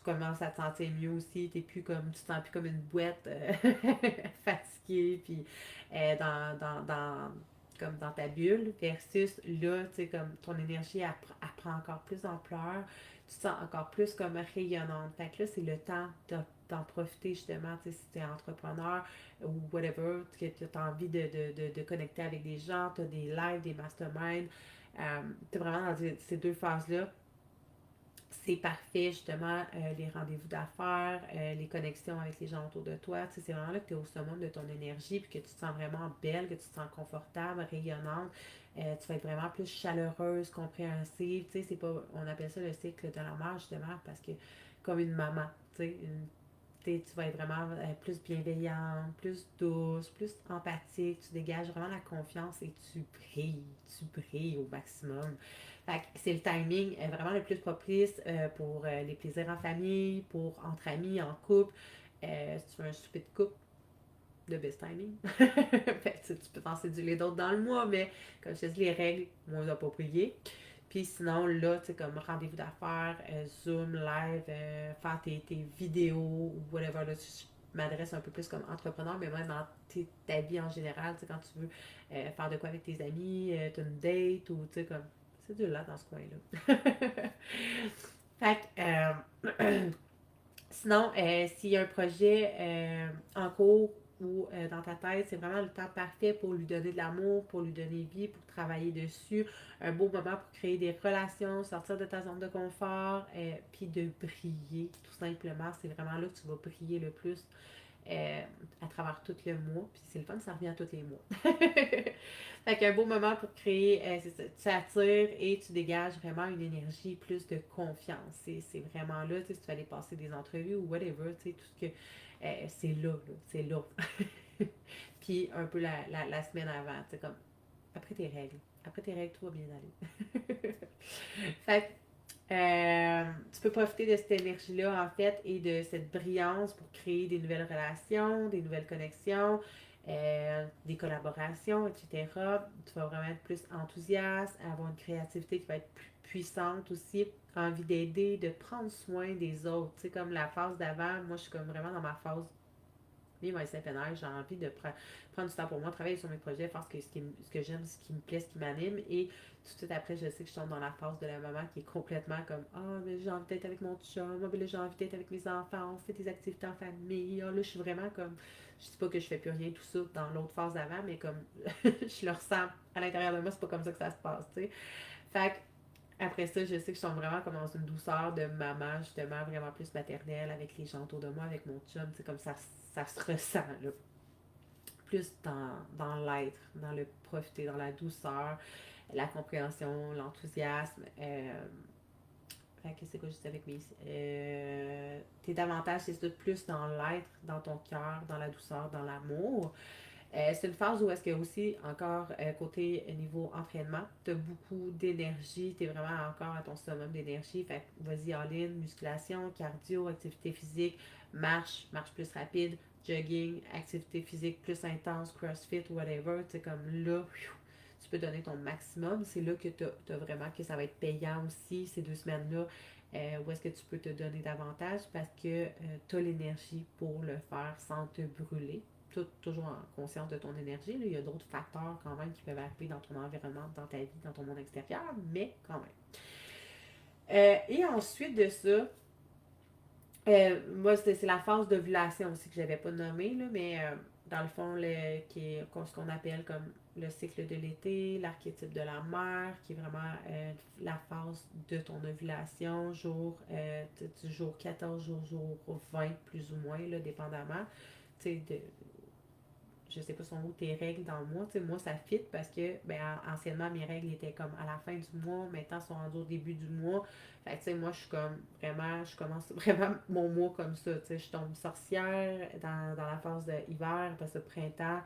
[SPEAKER 1] commences à te sentir mieux aussi. Tu te sens plus comme une bouette fatiguée, puis dans comme dans ta bulle, versus là, tu sais, comme ton énergie, elle prend encore plus d'ampleur, tu te sens encore plus comme rayonnante. Fait que là, c'est le temps d'en profiter justement, tu sais, si tu es entrepreneur ou whatever, que tu as envie de connecter avec des gens, tu as des lives, des masterminds, tu es vraiment dans ces deux phases-là. C'est parfait, justement, les rendez-vous d'affaires, les connexions avec les gens autour de toi. Tu sais, c'est vraiment là que tu es au summum de ton énergie, puis que tu te sens vraiment belle, que tu te sens confortable, rayonnante. Tu vas être vraiment plus chaleureuse, compréhensive. Tu sais, c'est pas, on appelle ça le cycle de la mère, justement, parce que comme une maman, tu sais, tu vas être vraiment plus bienveillante, plus douce, plus empathique. Tu dégages vraiment la confiance et tu brilles au maximum. Fait que c'est le timing vraiment le plus propice pour les plaisirs en famille, pour entre amis, en couple. Si tu veux un souper de couple, de best timing. Fait que, tu peux t'en séduire d'autres dans le mois, mais comme je te dis, les règles moins appropriées. Puis sinon, là, tu sais, comme rendez-vous d'affaires, Zoom, live, faire tes vidéos ou whatever, là, tu m'adresse un peu plus comme entrepreneur, mais même dans ta vie en général, tu sais, quand tu veux faire de quoi avec tes amis, t'as une date ou, tu sais, comme, c'est de là dans ce coin-là. Fait que, sinon, s'il y a un projet en cours ou dans ta tête, c'est vraiment le temps parfait pour lui donner de l'amour, pour lui donner vie, pour travailler dessus. Un beau moment pour créer des relations, sortir de ta zone de confort, puis de briller, tout simplement. C'est vraiment là que tu vas briller le plus euh, à travers tout le mois. Puis c'est le fun, ça revient à tous les mois. Fait qu'un beau moment pour créer, c'est ça, tu attires et tu dégages vraiment une énergie, plus de confiance. C'est vraiment là, tu sais, si tu vas aller passer des entrevues ou whatever, tu sais, tout ce que. C'est là, c'est là. Puis un peu la semaine avant, tu sais, comme après tes règles. Après tes règles, tout va bien aller. Fait que tu peux profiter de cette énergie-là, en fait, et de cette brillance pour créer des nouvelles relations, des nouvelles connexions, des collaborations, etc. Tu vas vraiment être plus enthousiaste, avoir une créativité qui va être plus puissante aussi, envie d'aider, de prendre soin des autres. Tu sais, comme la phase d'avant, moi, je suis comme vraiment dans ma phase vivre un CPNR, j'ai envie de prendre du temps pour moi, travailler sur mes projets, faire ce que j'aime, ce qui me plaît, ce qui m'anime. Et tout de suite après, je sais que je tombe dans la phase de la maman qui est complètement comme ah, oh, mais j'ai envie d'être avec mon chum, oh, mais là, j'ai envie d'être avec mes enfants, on fait des activités en famille. Oh, là, je suis vraiment comme. Je dis pas que je fais plus rien, tout ça, dans l'autre phase d'avant, mais comme je le ressens à l'intérieur de moi, c'est pas comme ça que ça se passe, tu sais. Fait que après ça, je sais que je tombe vraiment comme dans une douceur de maman, justement, vraiment plus maternelle avec les gens autour de moi, avec mon chum, c'est comme ça se ressent, là. Plus dans l'être, dans le profiter, dans la douceur, la compréhension, l'enthousiasme. Fait que c'est quoi juste avec mes. T'es davantage, c'est ça, plus dans l'être, dans ton cœur, dans la douceur, dans l'amour. C'est une phase où est-ce que aussi, encore côté niveau entraînement, tu as beaucoup d'énergie, tu es vraiment encore à ton summum d'énergie. Fait que vas-y all-in, musculation, cardio, activité physique, marche plus rapide, jogging, activité physique plus intense, crossfit, whatever. Tu sais, comme là, tu peux donner ton maximum. C'est là que tu as vraiment que ça va être payant aussi, ces 2 semaines-là. Où est-ce que tu peux te donner davantage parce que tu as l'énergie pour le faire sans te brûler toujours en conscience de ton énergie. Là. Il y a d'autres facteurs quand même qui peuvent arriver dans ton environnement, dans ta vie, dans ton monde extérieur, mais quand même. Et ensuite de ça, moi, c'est la phase d'ovulation aussi que je n'avais pas nommée, là, mais dans le fond, qui est ce qu'on appelle comme le cycle de l'été, l'archétype de la mère, qui est vraiment la phase de ton ovulation, du jour 14, jour 20, plus ou moins, là, dépendamment. Tu sais, je sais pas sont où tes règles dans le mois. Tu sais, moi, ça fit parce que, ben, anciennement, mes règles étaient comme à la fin du mois. Maintenant, elles sont rendues au début du mois. Fait que, tu sais, moi, je suis comme vraiment, je commence vraiment mon mois comme ça. Tu sais, je tombe sorcière dans la phase d'hiver, après ça, printemps,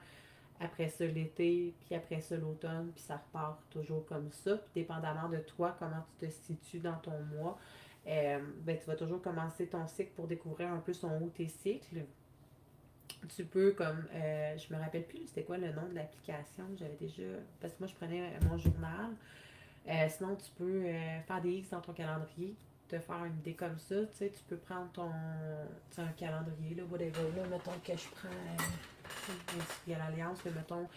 [SPEAKER 1] après ça, l'été, puis après ça, l'automne, puis ça repart toujours comme ça. Puis, dépendamment de toi, comment tu te situes dans ton mois, ben, tu vas toujours commencer ton cycle pour découvrir un peu son où tes cycles. Tu peux comme je me rappelle plus c'était quoi le nom de l'application, j'avais déjà parce que moi je prenais mon journal. Sinon tu peux faire des X dans ton calendrier, te faire une idée comme ça, tu sais, tu peux prendre un calendrier là, whatever, là, mettons que je prends Industrielle Alliance, mais mettons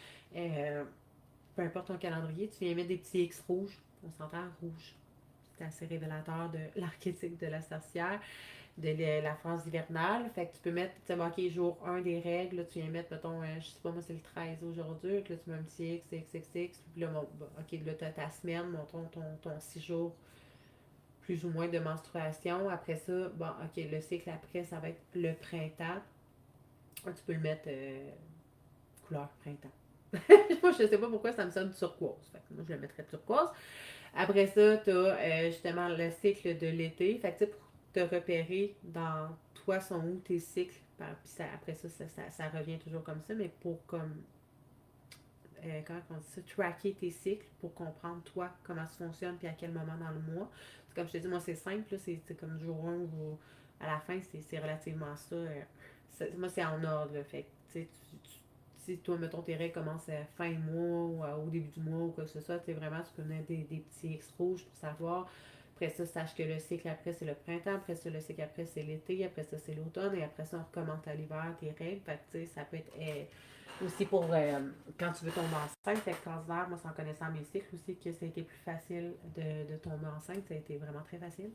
[SPEAKER 1] peu importe ton calendrier, tu viens mettre des petits X rouges. On s'entend rouge. C'est assez révélateur de l'archétype de la sorcière, de la phase hivernale. Fait que tu peux mettre, tu sais, ok, jour 1 des règles, là, tu viens mettre, mettons, je sais pas, moi c'est le 13 aujourd'hui, là, tu mets un petit X, X, X, X, puis là, ok, là, t'as ta semaine, mettons, ton 6 jours plus ou moins de menstruation. Après ça, bon, ok, le cycle après, ça va être le printemps. Tu peux le mettre couleur printemps. Moi, je sais pas pourquoi ça me sonne turquoise. Fait que moi, je le mettrais turquoise. Après ça, tu as justement le cycle de l'été. Fait que tu sais, pour te repérer dans toi, sont où tes cycles. Puis après ça ça revient toujours comme ça, mais pour comme comment on dit ça, tracker tes cycles pour comprendre toi comment ça fonctionne puis à quel moment dans le mois. C'est comme je te dis, moi c'est simple, c'est comme du jour 1 ou à la fin, c'est relativement ça. Moi c'est en ordre, là, fait tu sais, si toi, mettons, tes règles commencent à fin mois ou au début du mois ou quoi que ce soit, tu sais, vraiment, tu peux mettre des petits X rouges pour savoir. Après ça, sache que le cycle après, c'est le printemps. Après ça, le cycle après, c'est l'été. Après ça, c'est l'automne. Et après ça, on recommence à l'hiver, tes règles. Fait que, tu sais, ça peut être aussi pour quand tu veux tomber enceinte. Fait que cancer, moi, c'est en connaissant mes cycles aussi que ça a été plus facile de tomber enceinte. Ça a été vraiment très facile.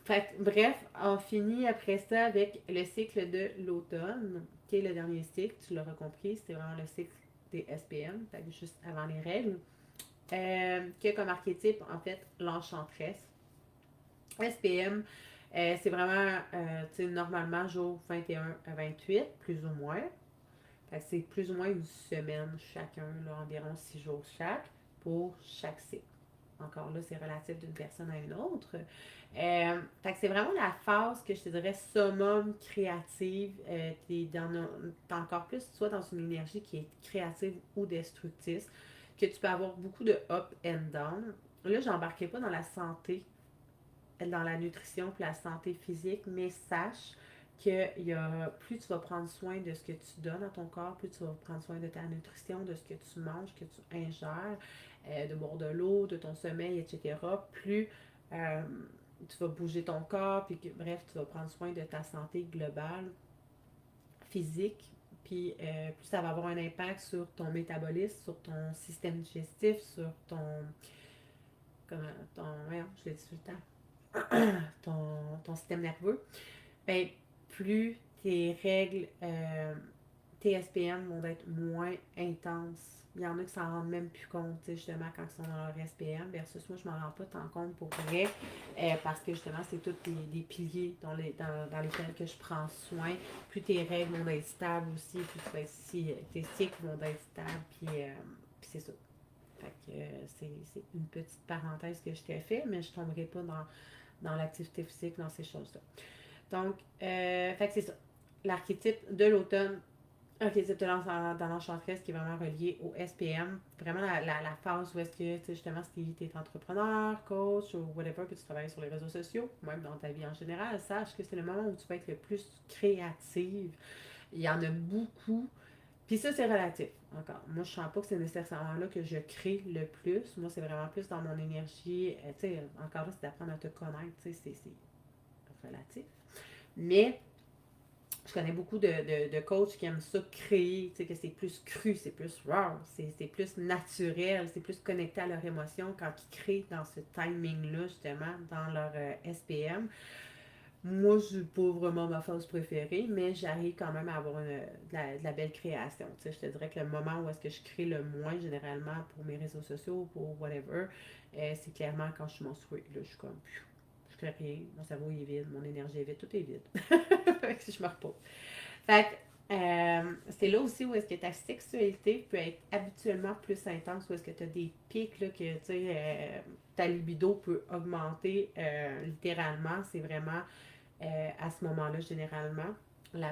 [SPEAKER 1] Fait que, bref, on finit après ça avec le cycle de l'automne, qui est le dernier cycle, tu l'auras compris, c'était vraiment le cycle des SPM, fait que juste avant les règles, qui a comme archétype, en fait, l'enchanteresse. SPM, c'est vraiment, tu sais, normalement, jour 21 à 28, plus ou moins. Fait que c'est plus ou moins une semaine chacun, là, environ 6 jours chaque, pour chaque cycle. Encore là, c'est relatif d'une personne à une autre. Fait que c'est vraiment la phase que je te dirais summum créative. T'es encore plus, soit dans une énergie qui est créative ou destructrice, que tu peux avoir beaucoup de up and down. Là, j'embarquais pas dans la santé, dans la nutrition et la santé physique, mais sache que plus tu vas prendre soin de ce que tu donnes à ton corps, plus tu vas prendre soin de ta nutrition, de ce que tu manges, que tu ingères, de boire de l'eau, de ton sommeil, etc., plus euh, tu vas bouger ton corps, puis bref, tu vas prendre soin de ta santé globale, physique, puis plus ça va avoir un impact sur ton métabolisme, sur ton système digestif, sur je l'ai dit tout le temps, ton système nerveux, ben, plus tes règles, tes SPM vont être moins intenses. Il y en a qui s'en rendent même plus compte, justement, quand ils sont dans leur SPM, versus moi, je m'en rends pas tant compte pour vrai, parce que justement, c'est tous des piliers dans lesquels que je prends soin. Plus tes règles vont être stables aussi, plus tes cycles vont être stables, puis c'est ça. Fait que c'est une petite parenthèse que je t'ai fait, mais je ne tomberai pas dans l'activité physique, dans ces choses-là. Donc, fait que c'est ça. L'archétype de l'automne, archétype dans l'enchanteresse qui est vraiment relié au SPM. Vraiment la phase où est-ce que, tu sais, justement, si tu es entrepreneur, coach ou whatever, que tu travailles sur les réseaux sociaux, même dans ta vie en général, sache que c'est le moment où tu vas être le plus créative. Il y en a beaucoup. Puis ça, c'est relatif. Encore. Moi, je sens pas que c'est nécessairement là que je crée le plus. Moi, c'est vraiment plus dans mon énergie. Tu sais, encore là, c'est d'apprendre à te connaître. Tu sais, c'est relatif. Mais je connais beaucoup de coachs qui aiment ça créer, tu sais, que c'est plus cru, c'est plus raw, c'est plus naturel, c'est plus connecté à leur émotion quand ils créent dans ce timing-là, justement, dans leur SPM. Moi, c'est pas vraiment ma phase préférée, mais j'arrive quand même à avoir de la belle création. Tu sais, je te dirais que le moment où est-ce que je crée le moins, généralement, pour mes réseaux sociaux, pour whatever, c'est clairement quand je suis menstruée. Là, je suis comme, je crée rien, mon cerveau est vide, mon énergie est vide, tout est vide. Fait que je me repose. Fait que, c'est là aussi où est-ce que ta sexualité peut être habituellement plus intense, où est-ce que tu as des pics, là, que, tu sais, ta libido peut augmenter littéralement. C'est vraiment à ce moment-là, généralement,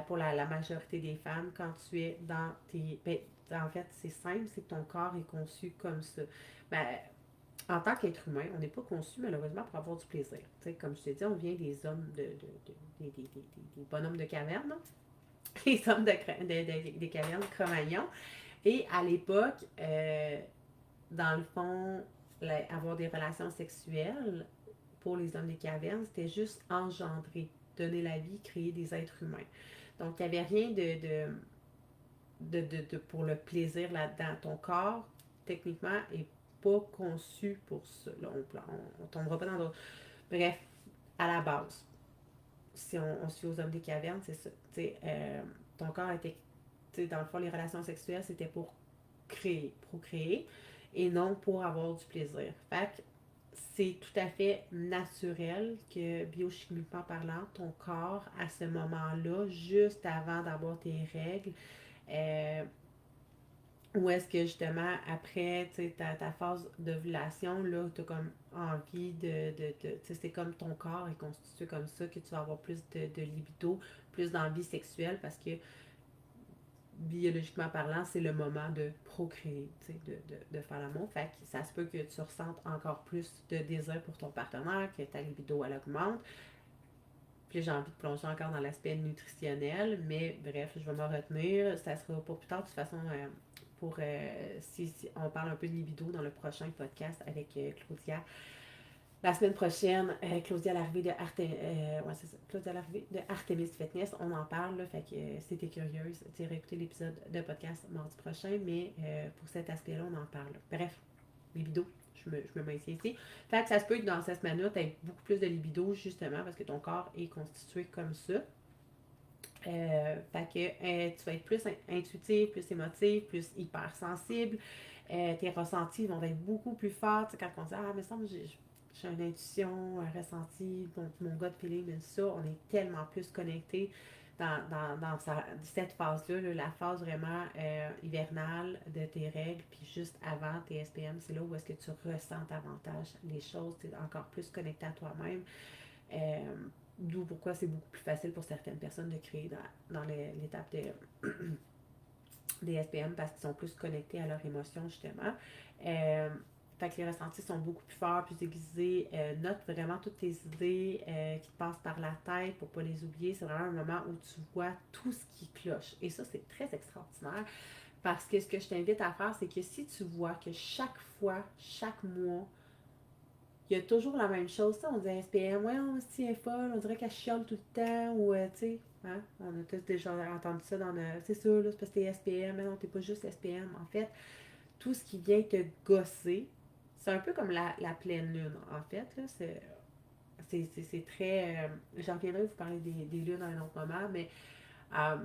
[SPEAKER 1] pour la majorité des femmes, quand tu es dans tes... Ben, en fait, c'est simple, c'est que ton corps est conçu comme ça. Ben, en tant qu'être humain, on n'est pas conçu malheureusement pour avoir du plaisir. T'sais, comme je te dis, on vient des hommes des bonhommes de caverne, les hommes des cavernes Cro-Magnons. Et à l'époque, dans le fond, avoir des relations sexuelles pour les hommes des cavernes, c'était juste engendrer, donner la vie, créer des êtres humains. Donc, il n'y avait rien pour le plaisir là-dedans. Ton corps techniquement est pas conçu pour ça. Là, on tombera pas dans d'autres. Bref, à la base, si on suit aux hommes des cavernes, c'est ça. Ton corps était, dans le fond, les relations sexuelles, c'était pour créer, procréer, et non pour avoir du plaisir. Fait que c'est tout à fait naturel que, biochimiquement parlant, ton corps, à ce moment-là, juste avant d'avoir tes règles, euh, ou est-ce que justement, après ta phase d'ovulation, là, tu as comme envie c'est comme ton corps est constitué comme ça, que tu vas avoir plus de libido, plus d'envie sexuelle, parce que biologiquement parlant, c'est le moment de procréer, de faire l'amour. Fait que ça se peut que tu ressentes encore plus de désir pour ton partenaire, que ta libido, elle augmente. Puis j'ai envie de plonger encore dans l'aspect nutritionnel, mais bref, je vais m'en retenir. Ça sera pour plus tard, de toute façon, si on parle un peu de libido dans le prochain podcast avec Claudia. La semaine prochaine, Claudia Larrivée de Claudia Larrivée de Artemis Fitness, on en parle, là, fait que si t'es curieuse, tu iras écouter l'épisode de podcast mardi prochain, mais pour cet aspect-là, on en parle. Bref, libido, je me maintiens ici. Fait que ça se peut que dans cette semaine-là, tu aies beaucoup plus de libido, justement, parce que ton corps est constitué comme ça. Fait que tu vas être plus intuitif, plus émotif, plus hypersensible. Tes ressentis vont être beaucoup plus forts. Quand on dit ah, mais ça, j'ai une intuition, un ressenti, mon gut feeling, mais ça, on est tellement plus connecté dans cette phase-là, là, la phase vraiment hivernale de tes règles, puis juste avant tes SPM, c'est là où est-ce que tu ressens davantage les choses, tu es encore plus connecté à toi-même. D'où pourquoi c'est beaucoup plus facile pour certaines personnes de créer dans l'étape des SPM parce qu'ils sont plus connectés à leurs émotions, justement. Fait que les ressentis sont beaucoup plus forts, plus aiguisés. Note vraiment toutes tes idées qui te passent par la tête pour ne pas les oublier. C'est vraiment un moment où tu vois tout ce qui cloche. Et ça, c'est très extraordinaire parce que ce que je t'invite à faire, c'est que si tu vois que chaque fois, chaque mois, il y a toujours la même chose. On dit SPM, ouais, on se est folle, on dirait qu'elle chiale tout le temps, ou tu sais, hein, on a tous déjà entendu ça dans le. C'est ça, là, c'est parce que t'es SPM, mais non, t'es pas juste SPM. En fait, tout ce qui vient te gosser, c'est un peu comme la pleine lune, en fait. Là, c'est très. J'en viendrai vous parler des lunes à un autre moment, mais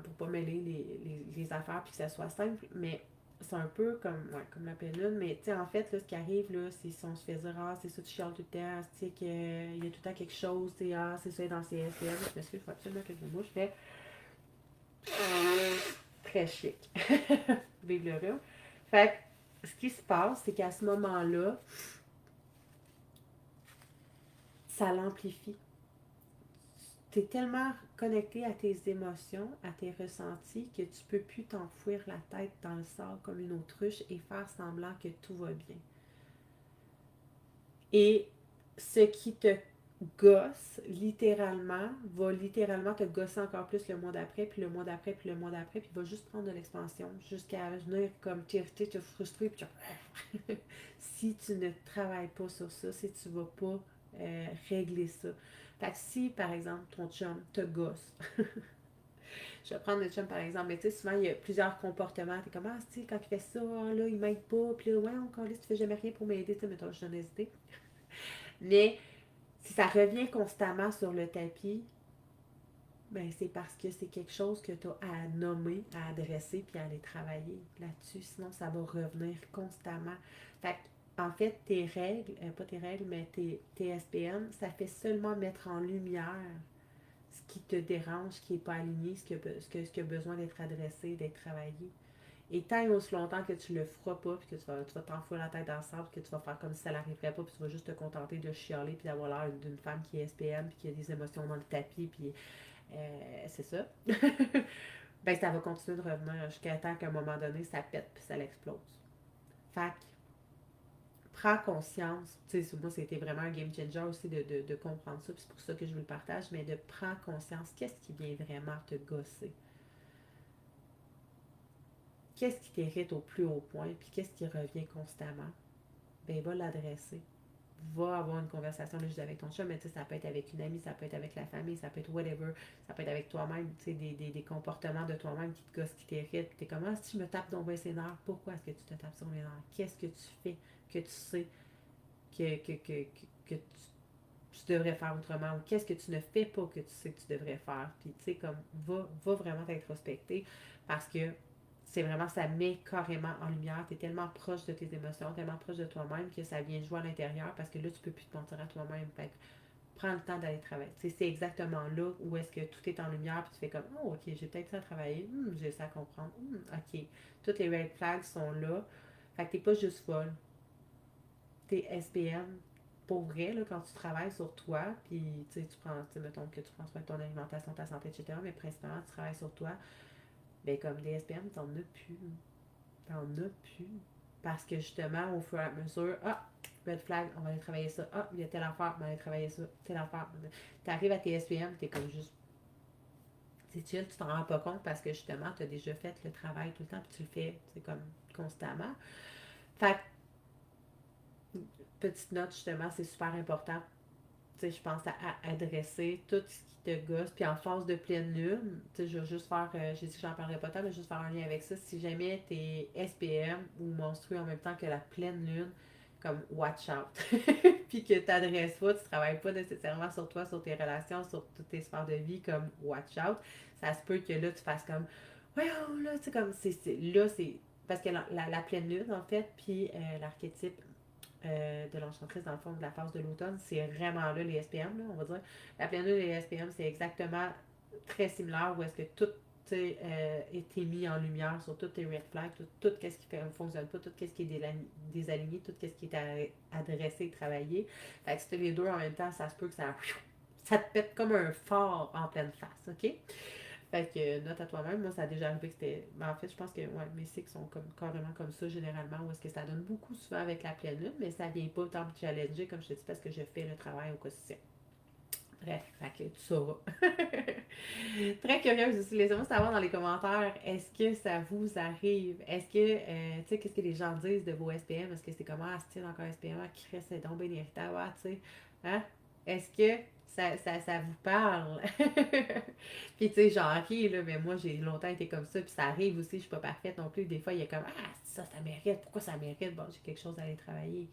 [SPEAKER 1] pour pas mêler les affaires puis que ça soit simple, mais c'est un peu comme la pleine lune, mais tu sais, en fait, là, ce qui arrive, là, c'est si on se fait dire, ah, c'est ça, tu chiales tout le temps, tu sais, qu'il y a tout le temps quelque chose, tu sais, ah, c'est ça, dans ces SPM, je m'excuse, il faut absolument que je me mouche, je fais très chic. Vive le rhume. Fait que, ce qui se passe, c'est qu'à ce moment-là, ça l'amplifie. Tu es tellement connecté à tes émotions, à tes ressentis, que tu peux plus t'enfouir la tête dans le sable comme une autruche et faire semblant que tout va bien. Et ce qui te gosse, littéralement, va littéralement te gosser encore plus le mois d'après, puis le mois d'après, puis le mois d'après, puis il va juste prendre de l'expansion jusqu'à venir comme t'irriter, te frustrer, puis si tu ne travailles pas sur ça, si tu ne vas pas régler ça. Fait que si, par exemple, ton chum te gosse, je vais prendre le chum par exemple, mais tu sais, souvent il y a plusieurs comportements. T'es comme, ah, tu sais, quand il fait ça, là, il m'aide pas, puis là, ouais, encore là, tu fais jamais rien pour m'aider, tu sais, mettons, je donne des idées. Mais si ça revient constamment sur le tapis, ben c'est parce que c'est quelque chose que tu as à nommer, à adresser, puis à aller travailler là-dessus. Sinon, ça va revenir constamment. Fait en fait, tes règles, pas tes règles, mais tes SPM, ça fait seulement mettre en lumière ce qui te dérange, ce qui n'est pas aligné, ce qui a besoin d'être adressé, d'être travaillé. Et tant et aussi longtemps que tu le feras pas, puis que tu vas t'enfouir la tête dans le sable, que tu vas faire comme si ça n'arriverait pas, puis tu vas juste te contenter de chialer, puis d'avoir l'air d'une femme qui est SPM, puis qui a des émotions dans le tapis, puis c'est ça. Ben ça va continuer de revenir jusqu'à temps qu'à un moment donné, ça pète, puis ça l'explose. Fait que, prends conscience, tu sais, moi, c'était vraiment un game changer aussi de comprendre ça, puis c'est pour ça que je vous le partage, mais de prendre conscience, qu'est-ce qui vient vraiment te gosser? Qu'est-ce qui t'irrite au plus haut point, puis qu'est-ce qui revient constamment? Ben, va l'adresser. va avoir une conversation là, juste avec ton chum, mais tu sais, ça peut être avec une amie, ça peut être avec la famille, ça peut être whatever, ça peut être avec toi-même, tu sais, des comportements de toi-même qui te gossent, qui t'irritent, puis t'es comme, ah, si je me tape dans ses nerfs, pourquoi est-ce que tu te tapes sur les nerfs? Qu'est-ce que tu fais que tu sais que tu devrais faire autrement, ou qu'est-ce que tu ne fais pas que tu sais que tu devrais faire, puis tu sais, comme, va vraiment t'introspecter, parce que c'est vraiment, ça met carrément en lumière, tu es tellement proche de tes émotions, tellement proche de toi-même que ça vient jouer à l'intérieur, parce que là, tu peux plus te mentir à toi-même, fait que prends le temps d'aller travailler. Tu sais, c'est exactement là où est-ce que tout est en lumière, puis tu fais comme, oh, ok, j'ai peut-être ça à travailler, j'ai ça à comprendre, ok, toutes les red flags sont là, fait que t'es pas juste folle, t'es SPM pour vrai, là, quand tu travailles sur toi, puis tu prends, mettons que tu prends soin de ton alimentation, ta santé, etc., mais principalement, tu travailles sur toi, ben comme des SPM, t'en as plus. T'en as plus. Parce que justement, au fur et à mesure, ah, red flag, on va aller travailler ça. Ah, il y a telle affaire, on va aller travailler ça. Telle affaire. T'arrives à tes SPM, t'es comme juste. C'est chill, tu t'en rends pas compte parce que justement, tu as déjà fait le travail tout le temps, puis tu le fais, c'est comme constamment. Fait que, petite note, justement, c'est super important. Tu sais, je pense à adresser tout ce qui te gosse. Puis en phase de pleine lune, tu sais, je vais juste faire, j'ai dit que j'en parlerai pas tant, mais juste faire un lien avec ça. Si jamais t'es SPM ou menstrué en même temps que la pleine lune, comme watch out. Puis que t'adresses pas, tu travailles pas nécessairement sur toi, sur tes relations, sur toutes tes sphères de vie, comme watch out. Ça se peut que là, tu fasses comme, ouais, oh, là, tu sais, comme, là, c'est. Parce que la pleine lune, en fait, puis l'archétype de l'enchantresse dans le fond de la phase de l'automne, c'est vraiment là les SPM, là, on va dire. La pleine lune et les SPM, c'est exactement très similaire où est-ce que tout est mis en lumière sur toutes tes red flags, tout ce qui ne fonctionne pas, tout ce qui est désaligné, tout ce qui est adressé et travaillé. Fait que si tu les deux en même temps, ça se peut que ça te pète comme un phare en pleine face, OK? Fait que note à toi-même, moi ça a déjà arrivé que c'était. En fait, je pense que ouais, mes cycles sont comme carrément comme ça généralement, où est-ce que ça donne beaucoup souvent avec la pleine lune, mais ça vient pas tant me challenger comme je te dis parce que je fais le travail au quotidien. Bref, fait que tu sauras. Très curieuse aussi. Laissez-moi savoir dans les commentaires, est-ce que ça vous arrive? Est-ce que, tu sais, qu'est-ce que les gens disent de vos SPM? Est-ce que c'est comment, ah, style encore SPM, ah, Chris, c'est donc bien irritant, ah, tu sais. Hein? Est-ce que ça vous parle? Puis, tu sais, j'en ris, là, mais moi, j'ai longtemps été comme ça, puis ça arrive aussi, je suis pas parfaite non plus. Des fois, il y a comme, ah, ça mérite, pourquoi ça mérite? Bon, j'ai quelque chose à aller travailler.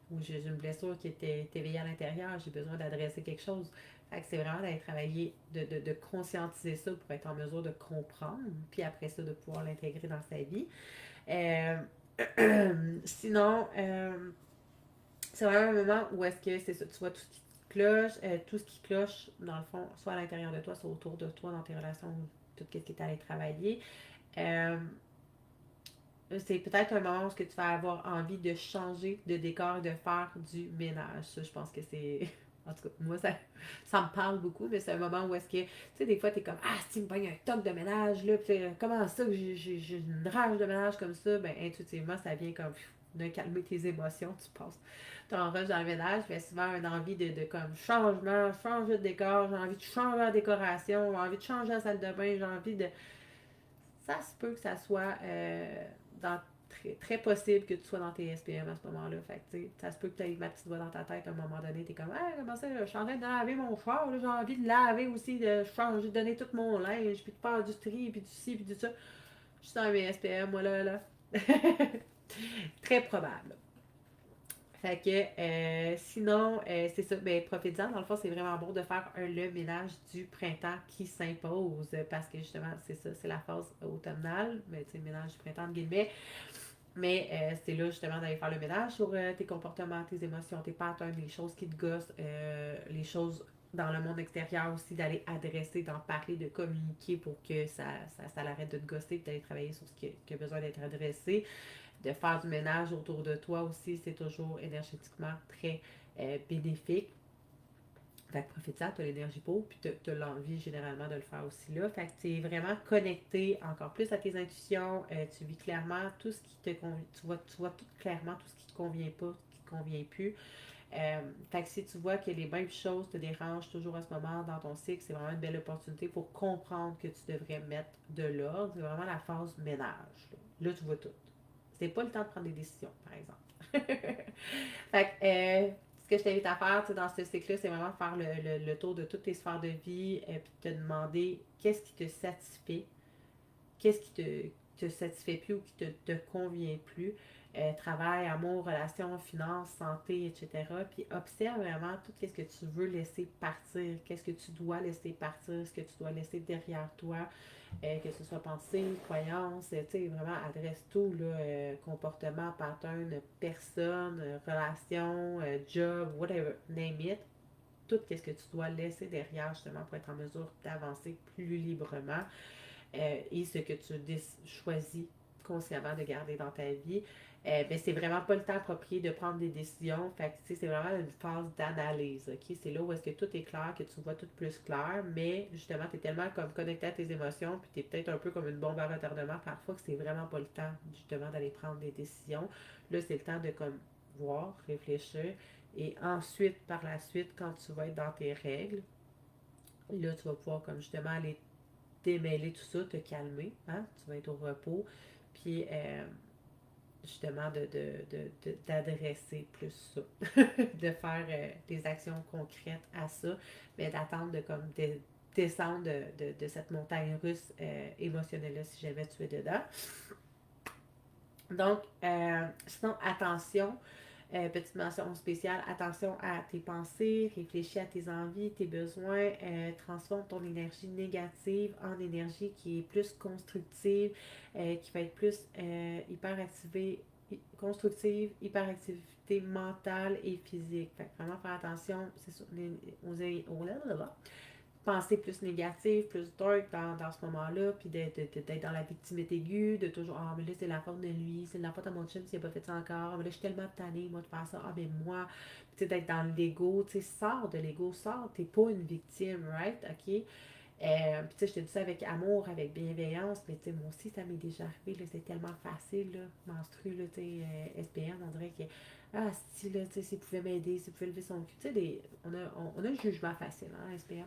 [SPEAKER 1] Ou j'ai une blessure qui était éveillée à l'intérieur, j'ai besoin d'adresser quelque chose. Fait que c'est vraiment d'aller travailler, de conscientiser ça pour être en mesure de comprendre, puis après ça, de pouvoir l'intégrer dans sa vie. Euh, sinon, c'est vraiment un moment où est-ce que c'est ça, tu vois tout ce qui cloche, dans le fond, soit à l'intérieur de toi, soit autour de toi, dans tes relations, tout ce qui est allé travailler. Euh, c'est peut-être un moment où tu vas avoir envie de changer de décor et de faire du ménage. Ça, je pense que c'est. En tout cas, moi, ça me parle beaucoup, mais c'est un moment où est-ce que, tu sais, des fois, t'es comme, ah, si, me pogne un toc de ménage, là, puis comment ça que j'ai une rage de ménage comme ça, ben, intuitivement, ça vient comme de calmer tes émotions, tu passes ton rush dans le ménage, mais souvent, une envie de comme changement, changer de décor, j'ai envie de changer la décoration, j'ai envie de changer la salle de bain, j'ai envie de ça se peut que ça soit dans très, très possible que tu sois dans tes SPM à ce moment-là. Fait que, ça se peut que tu aies ma petite voix dans ta tête à un moment donné. Tu es comme, ah, comment ça, je suis en train de laver mon char, j'ai envie de laver aussi, de changer, de donner tout mon linge, puis de faire du tri, puis du ci, puis du ça. Je suis dans mes SPM, moi, là. Très probable. Fait que sinon, c'est ça, ben profitez-en. Dans le fond, c'est vraiment bon de faire le ménage du printemps qui s'impose parce que justement, c'est ça, c'est la phase automnale, mais tu sais, le ménage du printemps, de guillemets. Mais c'est là justement d'aller faire le ménage sur tes comportements, tes émotions, tes patterns, les choses qui te gossent, les choses dans le monde extérieur aussi, d'aller adresser, d'en parler, de communiquer pour que ça l'arrête de te gosser, d'aller travailler sur ce qui a besoin d'être adressé de faire du ménage autour de toi aussi, c'est toujours énergétiquement très bénéfique. Fait que profite-en, tu as l'énergie pour, puis tu as l'envie généralement de le faire aussi là. Fait que tu es vraiment connecté encore plus à tes intuitions. Tu vis clairement tout ce qui te convient. Tu vois tout clairement tout ce qui te convient pas, ce qui te convient plus. Fait que si tu vois que les mêmes choses te dérangent toujours à ce moment dans ton cycle, c'est vraiment une belle opportunité pour comprendre que tu devrais mettre de l'ordre. C'est vraiment la phase ménage. Là tu vois tout. C'est pas le temps de prendre des décisions, par exemple. Fait que, que je t'invite à faire dans ce cycle-là, c'est vraiment faire le tour de toutes tes sphères de vie et puis te demander qu'est-ce qui te satisfait, qu'est-ce qui te satisfait plus ou qui te convient plus. Travail, amour, relations, finances, santé, etc. Puis observe vraiment tout ce que tu veux laisser partir, qu'est-ce que tu dois laisser partir, ce que tu dois laisser derrière toi, que ce soit pensée, croyance, tu sais, vraiment adresse tout, là, comportement, pattern, personne, relation, job, whatever, name it. Tout ce que tu dois laisser derrière justement pour être en mesure d'avancer plus librement et ce que tu choisis consciemment de garder dans ta vie. Ben, c'est vraiment pas le temps approprié de prendre des décisions. Fait que, c'est vraiment une phase d'analyse. OK? C'est là où est-ce que tout est clair, que tu vois tout plus clair, mais justement, tu es tellement comme connecté à tes émotions, puis tu es peut-être un peu comme une bombe à retardement parfois que c'est vraiment pas le temps justement d'aller prendre des décisions. Là, c'est le temps de comme voir, réfléchir, et ensuite, par la suite, quand tu vas être dans tes règles, là, tu vas pouvoir comme justement aller démêler tout ça, te calmer, hein? Tu vas être au repos, puis justement d'adresser plus ça, de faire des actions concrètes à ça, mais d'attendre de comme descendre de cette montagne russe émotionnelle-là si jamais tu es dedans. Donc, sinon, attention, petite mention spéciale, attention à tes pensées, réfléchis à tes envies, tes besoins, transforme ton énergie négative en énergie qui est plus constructive, qui va être plus hyperactivée, constructive, hyperactivité mentale et physique. Fait que vraiment faire attention, c'est sûr, aux pensées plus négatives, plus dark dans ce moment-là, puis d'être dans la victimité aiguë, de toujours, ah, mais là, c'est la faute de lui, c'est la faute à mon chum s'il n'a pas fait ça encore, mais là, je suis tellement tannée, moi, de faire ça, ah, mais moi, tu sais, d'être dans l'ego, tu sais, sors de l'ego, sors, t'es pas une victime, right, ok? Puis tu sais, je te dis ça avec amour, avec bienveillance, mais tu sais, moi aussi, ça m'est déjà arrivé, là, c'est tellement facile, là, menstru, là, tu sais, SPM, on dirait que, ah, si, là, tu sais, s'il pouvait m'aider, s'il pouvait lever son cul, tu sais, on a un jugement facile, hein, SPM.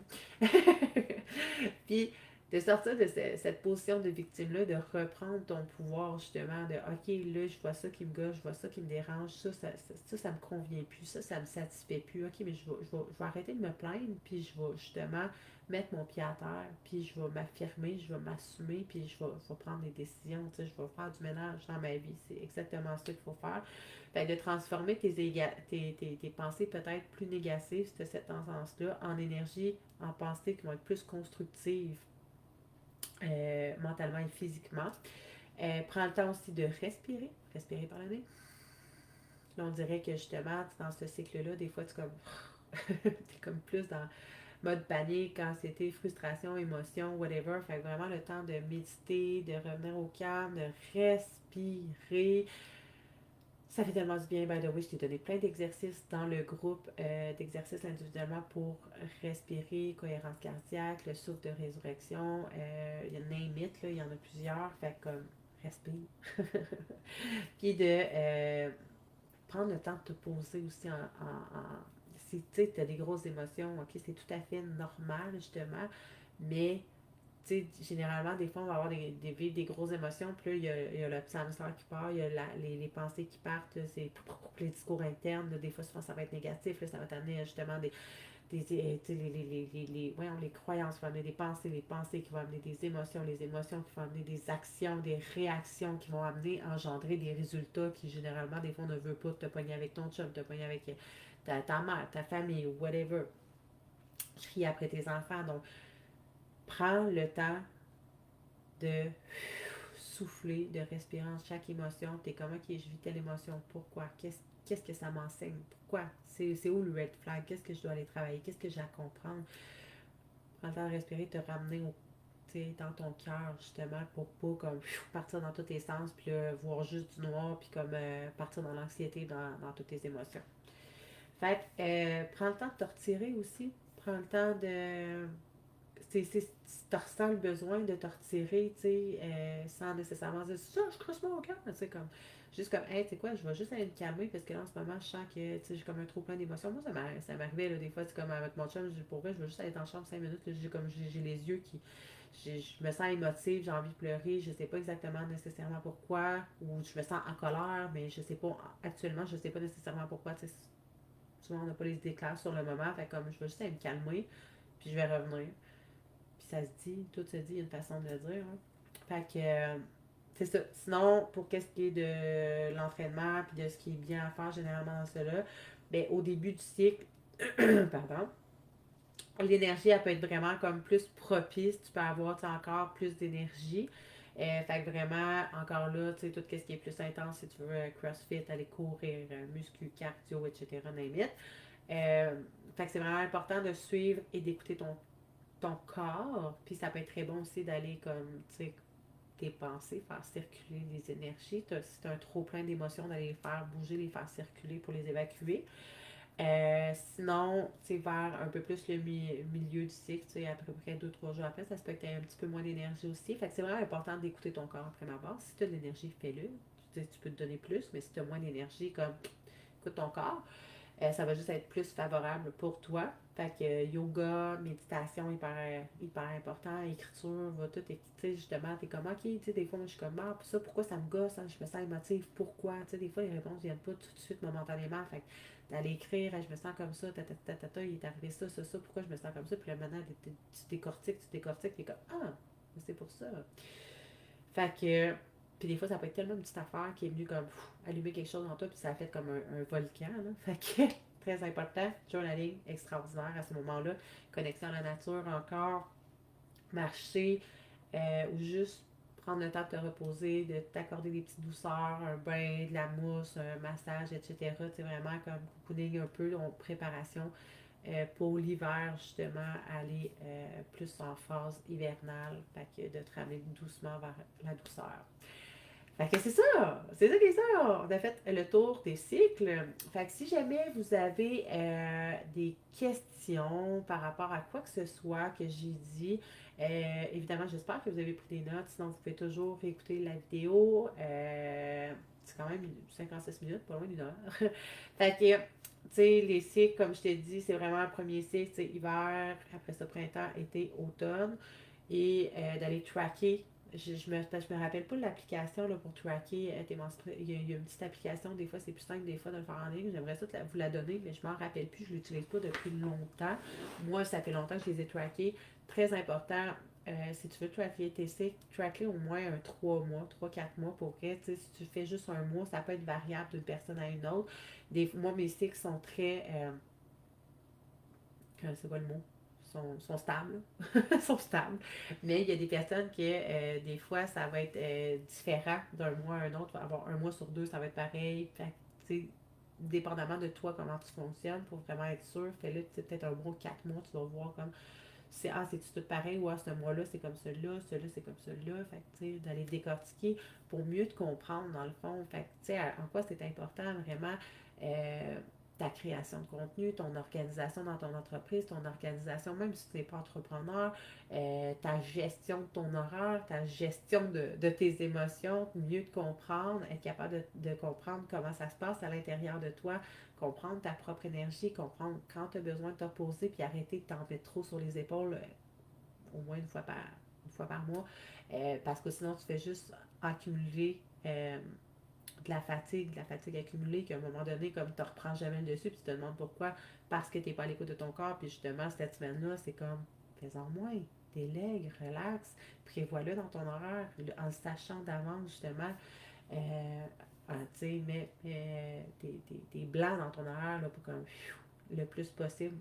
[SPEAKER 1] Puis, de sortir de cette position de victime-là, de reprendre ton pouvoir, justement, de, OK, là, je vois ça qui me gâche, je vois ça qui me dérange, ça me convient plus, ça me satisfait plus, OK, mais je vais arrêter de me plaindre, puis je vais, justement, mettre mon pied à terre, puis je vais m'affirmer, je vais m'assumer, puis je vais prendre des décisions, tu sais, je vais faire du ménage dans ma vie. C'est exactement ça qu'il faut faire. Fait que de transformer tes pensées peut-être plus négatives de cette tendance-là en énergie, en pensées qui vont être plus constructives mentalement et physiquement. Prends le temps aussi de respirer par le nez. Là, on dirait que justement, dans ce cycle-là, des fois, tu es comme plus dans mode panique, anxiété, frustration, émotion, whatever. Fait que vraiment le temps de méditer, de revenir au calme, de respirer. Ça fait tellement du bien. By the way, je t'ai donné plein d'exercices dans le groupe, d'exercices individuellement pour respirer, cohérence cardiaque, le souffle de résurrection. Il y a name it, là, il y en a plusieurs. Fait comme, respire. Puis de prendre le temps de te poser aussi si tu as des grosses émotions, ok, c'est tout à fait normal, justement, mais tu sais, généralement, des fois, on va avoir des grosses émotions, puis là, il y a le petit hamster qui part, il y a les pensées qui partent, là, c'est les discours internes, là, des fois, souvent, ça va être négatif, là, ça va t'amener justement voyons, les croyances qui vont amener des pensées, les pensées qui vont amener des émotions, les émotions qui vont amener des actions, des réactions qui vont amener, engendrer des résultats qui, généralement, des fois, on ne veut pas te pogner avec ton chum, te pogner avec ta mère, ta famille, whatever. Crier après tes enfants. Donc, prends le temps de souffler, de respirer en chaque émotion. T'es comme, ok, je vis telle émotion. Pourquoi? Qu'est-ce que ça m'enseigne? Pourquoi? C'est où le red flag? Qu'est-ce que je dois aller travailler? Qu'est-ce que j'ai à comprendre? Prends le temps de respirer, te ramener dans ton cœur, justement, pour pas comme partir dans tous tes sens, puis voir juste du noir, puis comme partir dans l'anxiété, dans toutes tes émotions. Fait que, prends le temps de te retirer aussi. Prends le temps de si tu ressens le besoin de te retirer, tu sais, sans nécessairement dire ça, je creuse mon cœur, tu sais, comme, juste comme, hey, tu sais quoi, je vais juste aller me calmer parce que là, en ce moment, je sens que, tu sais, j'ai comme un trop plein d'émotions. Moi, ça m'arrivait, là, des fois, c'est comme avec mon chum, pour vrai, je veux juste aller dans la chambre 5 minutes, là, j'ai les yeux qui, je me sens émotive, j'ai envie de pleurer, je sais pas exactement nécessairement pourquoi, ou je me sens en colère, mais je sais pas, actuellement, je sais pas nécessairement pourquoi, tu sais, souvent on n'a pas les idées claires sur le moment, fait comme je vais juste aller me calmer, puis je vais revenir. Puis ça se dit, tout se dit, il y a une façon de le dire. Hein. Fait que c'est ça. Sinon, pour qu'est-ce qui est de l'entraînement puis de ce qui est bien à faire généralement dans cela, ben au début du cycle, pardon, l'énergie, elle peut être vraiment comme plus propice. Tu peux avoir encore plus d'énergie. Fait que vraiment, encore là, tu sais, tout ce qui est plus intense, si tu veux, CrossFit, aller courir, muscu, cardio, etc., name it. Fait que c'est vraiment important de suivre et d'écouter ton corps. Puis ça peut être très bon aussi d'aller comme, tu sais, tes pensées, faire circuler les énergies. Si tu as un trop plein d'émotions, d'aller les faire bouger, les faire circuler pour les évacuer. Sinon, tu sais, vers un peu plus le milieu du cycle, tu sais, à peu près 2-3 jours après, ça se peut que tu aies un petit peu moins d'énergie aussi. Fait que c'est vraiment important d'écouter ton corps après ma base. Si tu as de l'énergie, fais-le. Tu peux te donner plus, mais si tu as moins d'énergie, comme écoute ton corps. Ça va juste être plus favorable pour toi. Fait que yoga, méditation, hyper important, écriture, va tout, tu sais, justement, t'es comme, ok, tu sais, des fois, moi, je suis comme, ah, ça, pourquoi ça me gosse, hein, je me sens émotive, pourquoi, tu sais, des fois, les réponses viennent pas tout de suite momentanément, fait que d'aller écrire, je me sens comme ça, il est arrivé ça, pourquoi je me sens comme ça, puis là, maintenant, tu décortiques, t'es comme, ah, c'est pour ça. Fait que, puis des fois, ça peut être tellement une petite affaire qui est venue comme allumer quelque chose en toi, puis ça a fait comme un volcan. Là. Fait que, très important, journaling extraordinaire à ce moment-là. Connexion à la nature encore, marcher, ou juste prendre le temps de te reposer, de t'accorder des petites douceurs, un bain, de la mousse, un massage, etc. C'est vraiment comme cocooning un peu, en préparation pour l'hiver, justement, aller plus en phase hivernale, fait que de te ramener doucement vers la douceur. Fait que c'est ça qui est ça. On a fait le tour des cycles. Fait que si jamais vous avez des questions par rapport à quoi que ce soit que j'ai dit, évidemment, j'espère que vous avez pris des notes. Sinon, vous pouvez toujours réécouter la vidéo. C'est quand même 56 minutes, pas loin d'une heure. Fait que, tu sais, les cycles, comme je t'ai dit, c'est vraiment le premier cycle, c'est hiver, après ça, printemps, été, automne. Et d'aller tracker je me rappelle pas de l'application là, pour tracker tes menstruations. Il y a une petite application, des fois c'est plus simple, des fois de le faire en ligne. J'aimerais ça vous la donner, mais je m'en rappelle plus, je ne l'utilise pas depuis longtemps. Moi, ça fait longtemps que je les ai trackés. Très important, si tu veux tracker tes cycles, tracker au moins un 3 mois, 3-4 mois pour que, si tu fais juste un mois, ça peut être variable d'une personne à une autre. Moi, mes cycles sont très. C'est quoi le mot? Sont stables. Sont stables. Mais il y a des personnes qui, des fois, ça va être différent d'un mois à un autre. Avoir un mois sur deux, ça va être pareil. Fait tu sais, dépendamment de toi, comment tu fonctionnes, pour vraiment être sûr, fais-le, peut-être un mois, 4 mois, tu vas voir comme c'est-tu tout pareil, ou ce mois-là, c'est comme celui-là, celui-là, c'est comme celui-là. Fait que, tu sais, d'aller décortiquer pour mieux te comprendre, dans le fond. Fait que, tu sais, en quoi c'est important, vraiment, euh, ta création de contenu, ton organisation dans ton entreprise, ton organisation, même si tu n'es pas entrepreneur, ta gestion de ton horaire, ta gestion de tes émotions, mieux te comprendre, être capable de comprendre comment ça se passe à l'intérieur de toi, comprendre ta propre énergie, comprendre quand tu as besoin de te reposer, puis arrêter de t'en mettre trop sur les épaules au moins une fois par mois, parce que sinon tu fais juste accumuler de la fatigue accumulée, qu'à un moment donné, comme tu ne reprends jamais le dessus, puis tu te demandes pourquoi, parce que tu n'es pas à l'écoute de ton corps, puis justement, cette semaine-là, c'est comme, fais-en moins, délègue, relax, prévois-le dans ton horaire, en le sachant d'avance, justement, tu sais, mets des blancs dans ton horaire, là, pour comme, le plus possible,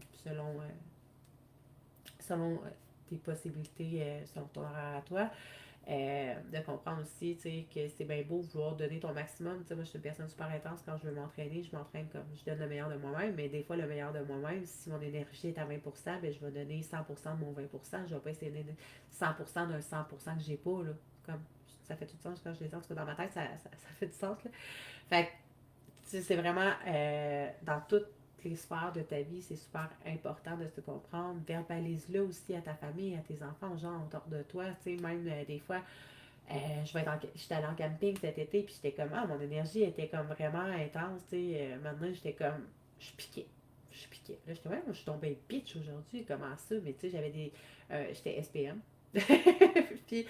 [SPEAKER 1] selon tes possibilités, selon ton horaire à toi. De comprendre aussi, tu sais, que c'est bien beau vouloir donner ton maximum. Tu sais, moi, je suis une personne super intense quand je veux m'entraîner. Je m'entraîne comme je donne le meilleur de moi-même, mais des fois, le meilleur de moi-même, si mon énergie est à 20%, ben, je vais donner 100% de mon 20%. Je vais pas essayer de donner 100% d'un 100% que j'ai pas, là. Comme, ça fait tout sens quand je les sens, parce que dans ma tête, ça fait du sens, là. Fait que, c'est vraiment dans toutes les sphères de ta vie, c'est super important de se comprendre. Verbalise-le aussi à ta famille, à tes enfants, genre autour de toi. Tu sais, même des fois, j'étais allée en camping cet été, puis j'étais comme, ah, mon énergie était comme vraiment intense, tu sais. Maintenant, j'étais comme, je piquais. Je piquais. Là, j'étais, ouais, moi, je suis tombée bitch aujourd'hui, comment ça? Mais tu sais, j'étais SPM. Puis,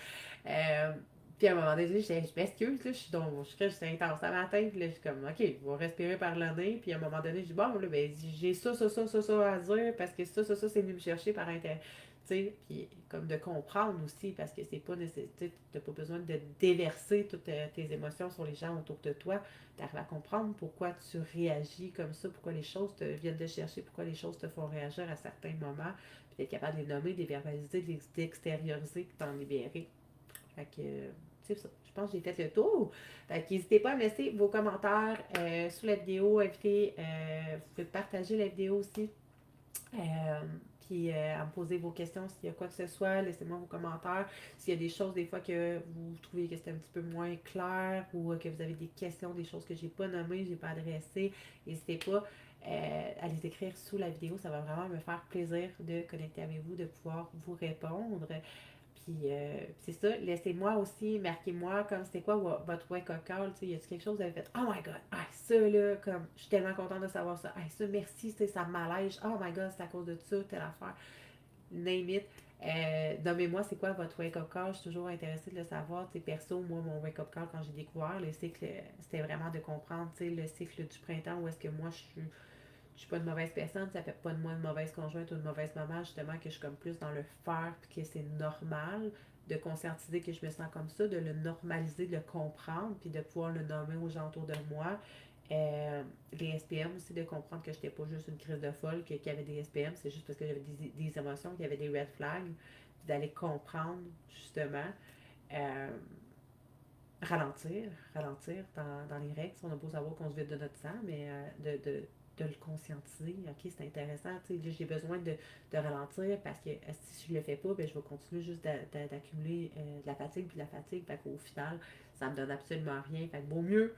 [SPEAKER 1] Puis à un moment donné, je m'excuse, là, je suis intense à matin, puis là, je suis comme, OK, je vais respirer par le nez, puis à un moment donné, je dis, bon, là, ben, j'ai ça à dire, parce que ça, c'est venu me chercher par intérêt. Tu sais, puis comme de comprendre aussi, parce que c'est pas nécessaire, tu n'as pas besoin de déverser toutes tes émotions sur les gens autour de toi. Tu arrives à comprendre pourquoi tu réagis comme ça, pourquoi les choses viennent te chercher, pourquoi les choses te font réagir à certains moments, puis d'être capable de les nommer, de les verbaliser, de les extérioriser, puis t'en libérer. Fait que, c'est ça. Je pense que j'ai fait le tour. Fait que n'hésitez pas à me laisser vos commentaires sous la vidéo. Invitez, vous pouvez partager la vidéo aussi. Euh, puis à me poser vos questions s'il y a quoi que ce soit. Laissez-moi vos commentaires. S'il y a des choses des fois que vous trouvez que c'est un petit peu moins clair ou que vous avez des questions, des choses que j'ai pas nommées, j'ai pas adressées, n'hésitez pas à les écrire sous la vidéo. Ça va vraiment me faire plaisir de connecter avec vous, de pouvoir vous répondre. Puis c'est ça, laissez-moi aussi, marquez-moi comme c'était quoi votre wake-up call, tu sais, y a-t-il quelque chose que vous avez fait, oh my god, ah, ça là, comme, je suis tellement contente de savoir ça, ah, ça, merci, ça m'allège, oh my god, c'est à cause de ça, telle affaire, name it. Nommez-moi, c'est quoi votre wake-up call, je suis toujours intéressée de le savoir, tu sais, perso, moi, mon wake-up call, quand j'ai découvert le cycle, c'était vraiment de comprendre, tu sais, le cycle du printemps, où est-ce que moi, je suis pas une mauvaise personne, ça fait pas de moi une mauvaise conjointe ou une mauvaise maman, justement, que je suis comme plus dans le faire, puis que c'est normal de conscientiser que je me sens comme ça, de le normaliser, de le comprendre, puis de pouvoir le nommer aux gens autour de moi. Les SPM aussi, de comprendre que j'étais pas juste une crise de folle, qu'il y avait des SPM, c'est juste parce que j'avais des émotions, qu'il y avait des red flags, puis d'aller comprendre, justement. Euh, ralentir dans les règles. On a beau savoir qu'on se vide de notre sang, mais de le conscientiser. OK, c'est intéressant. J'ai besoin de ralentir parce que si je le fais pas, ben, je vais continuer juste d'accumuler de la fatigue puis de la fatigue. Fait qu'au final, ça me donne absolument rien. Fait que vaut mieux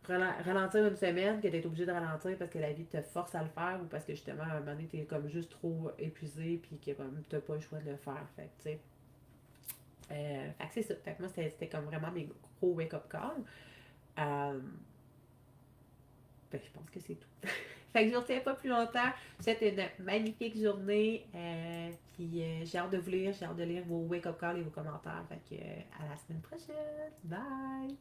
[SPEAKER 1] ralentir une semaine que d'être obligé de ralentir parce que la vie te force à le faire ou parce que justement, à un moment donné, t'es comme juste trop épuisé puis que comme t'as pas le choix de le faire. Fait que, tu sais. Fait que c'est ça. Fait que moi, c'était comme vraiment mes gros wake-up calls. Euh, ben, je pense que c'est tout. Fait que je ne retiens pas plus longtemps. Je vous souhaite une magnifique journée. Puis j'ai hâte de vous lire. J'ai hâte de lire vos wake-up calls et vos commentaires. Fait que à la semaine prochaine. Bye!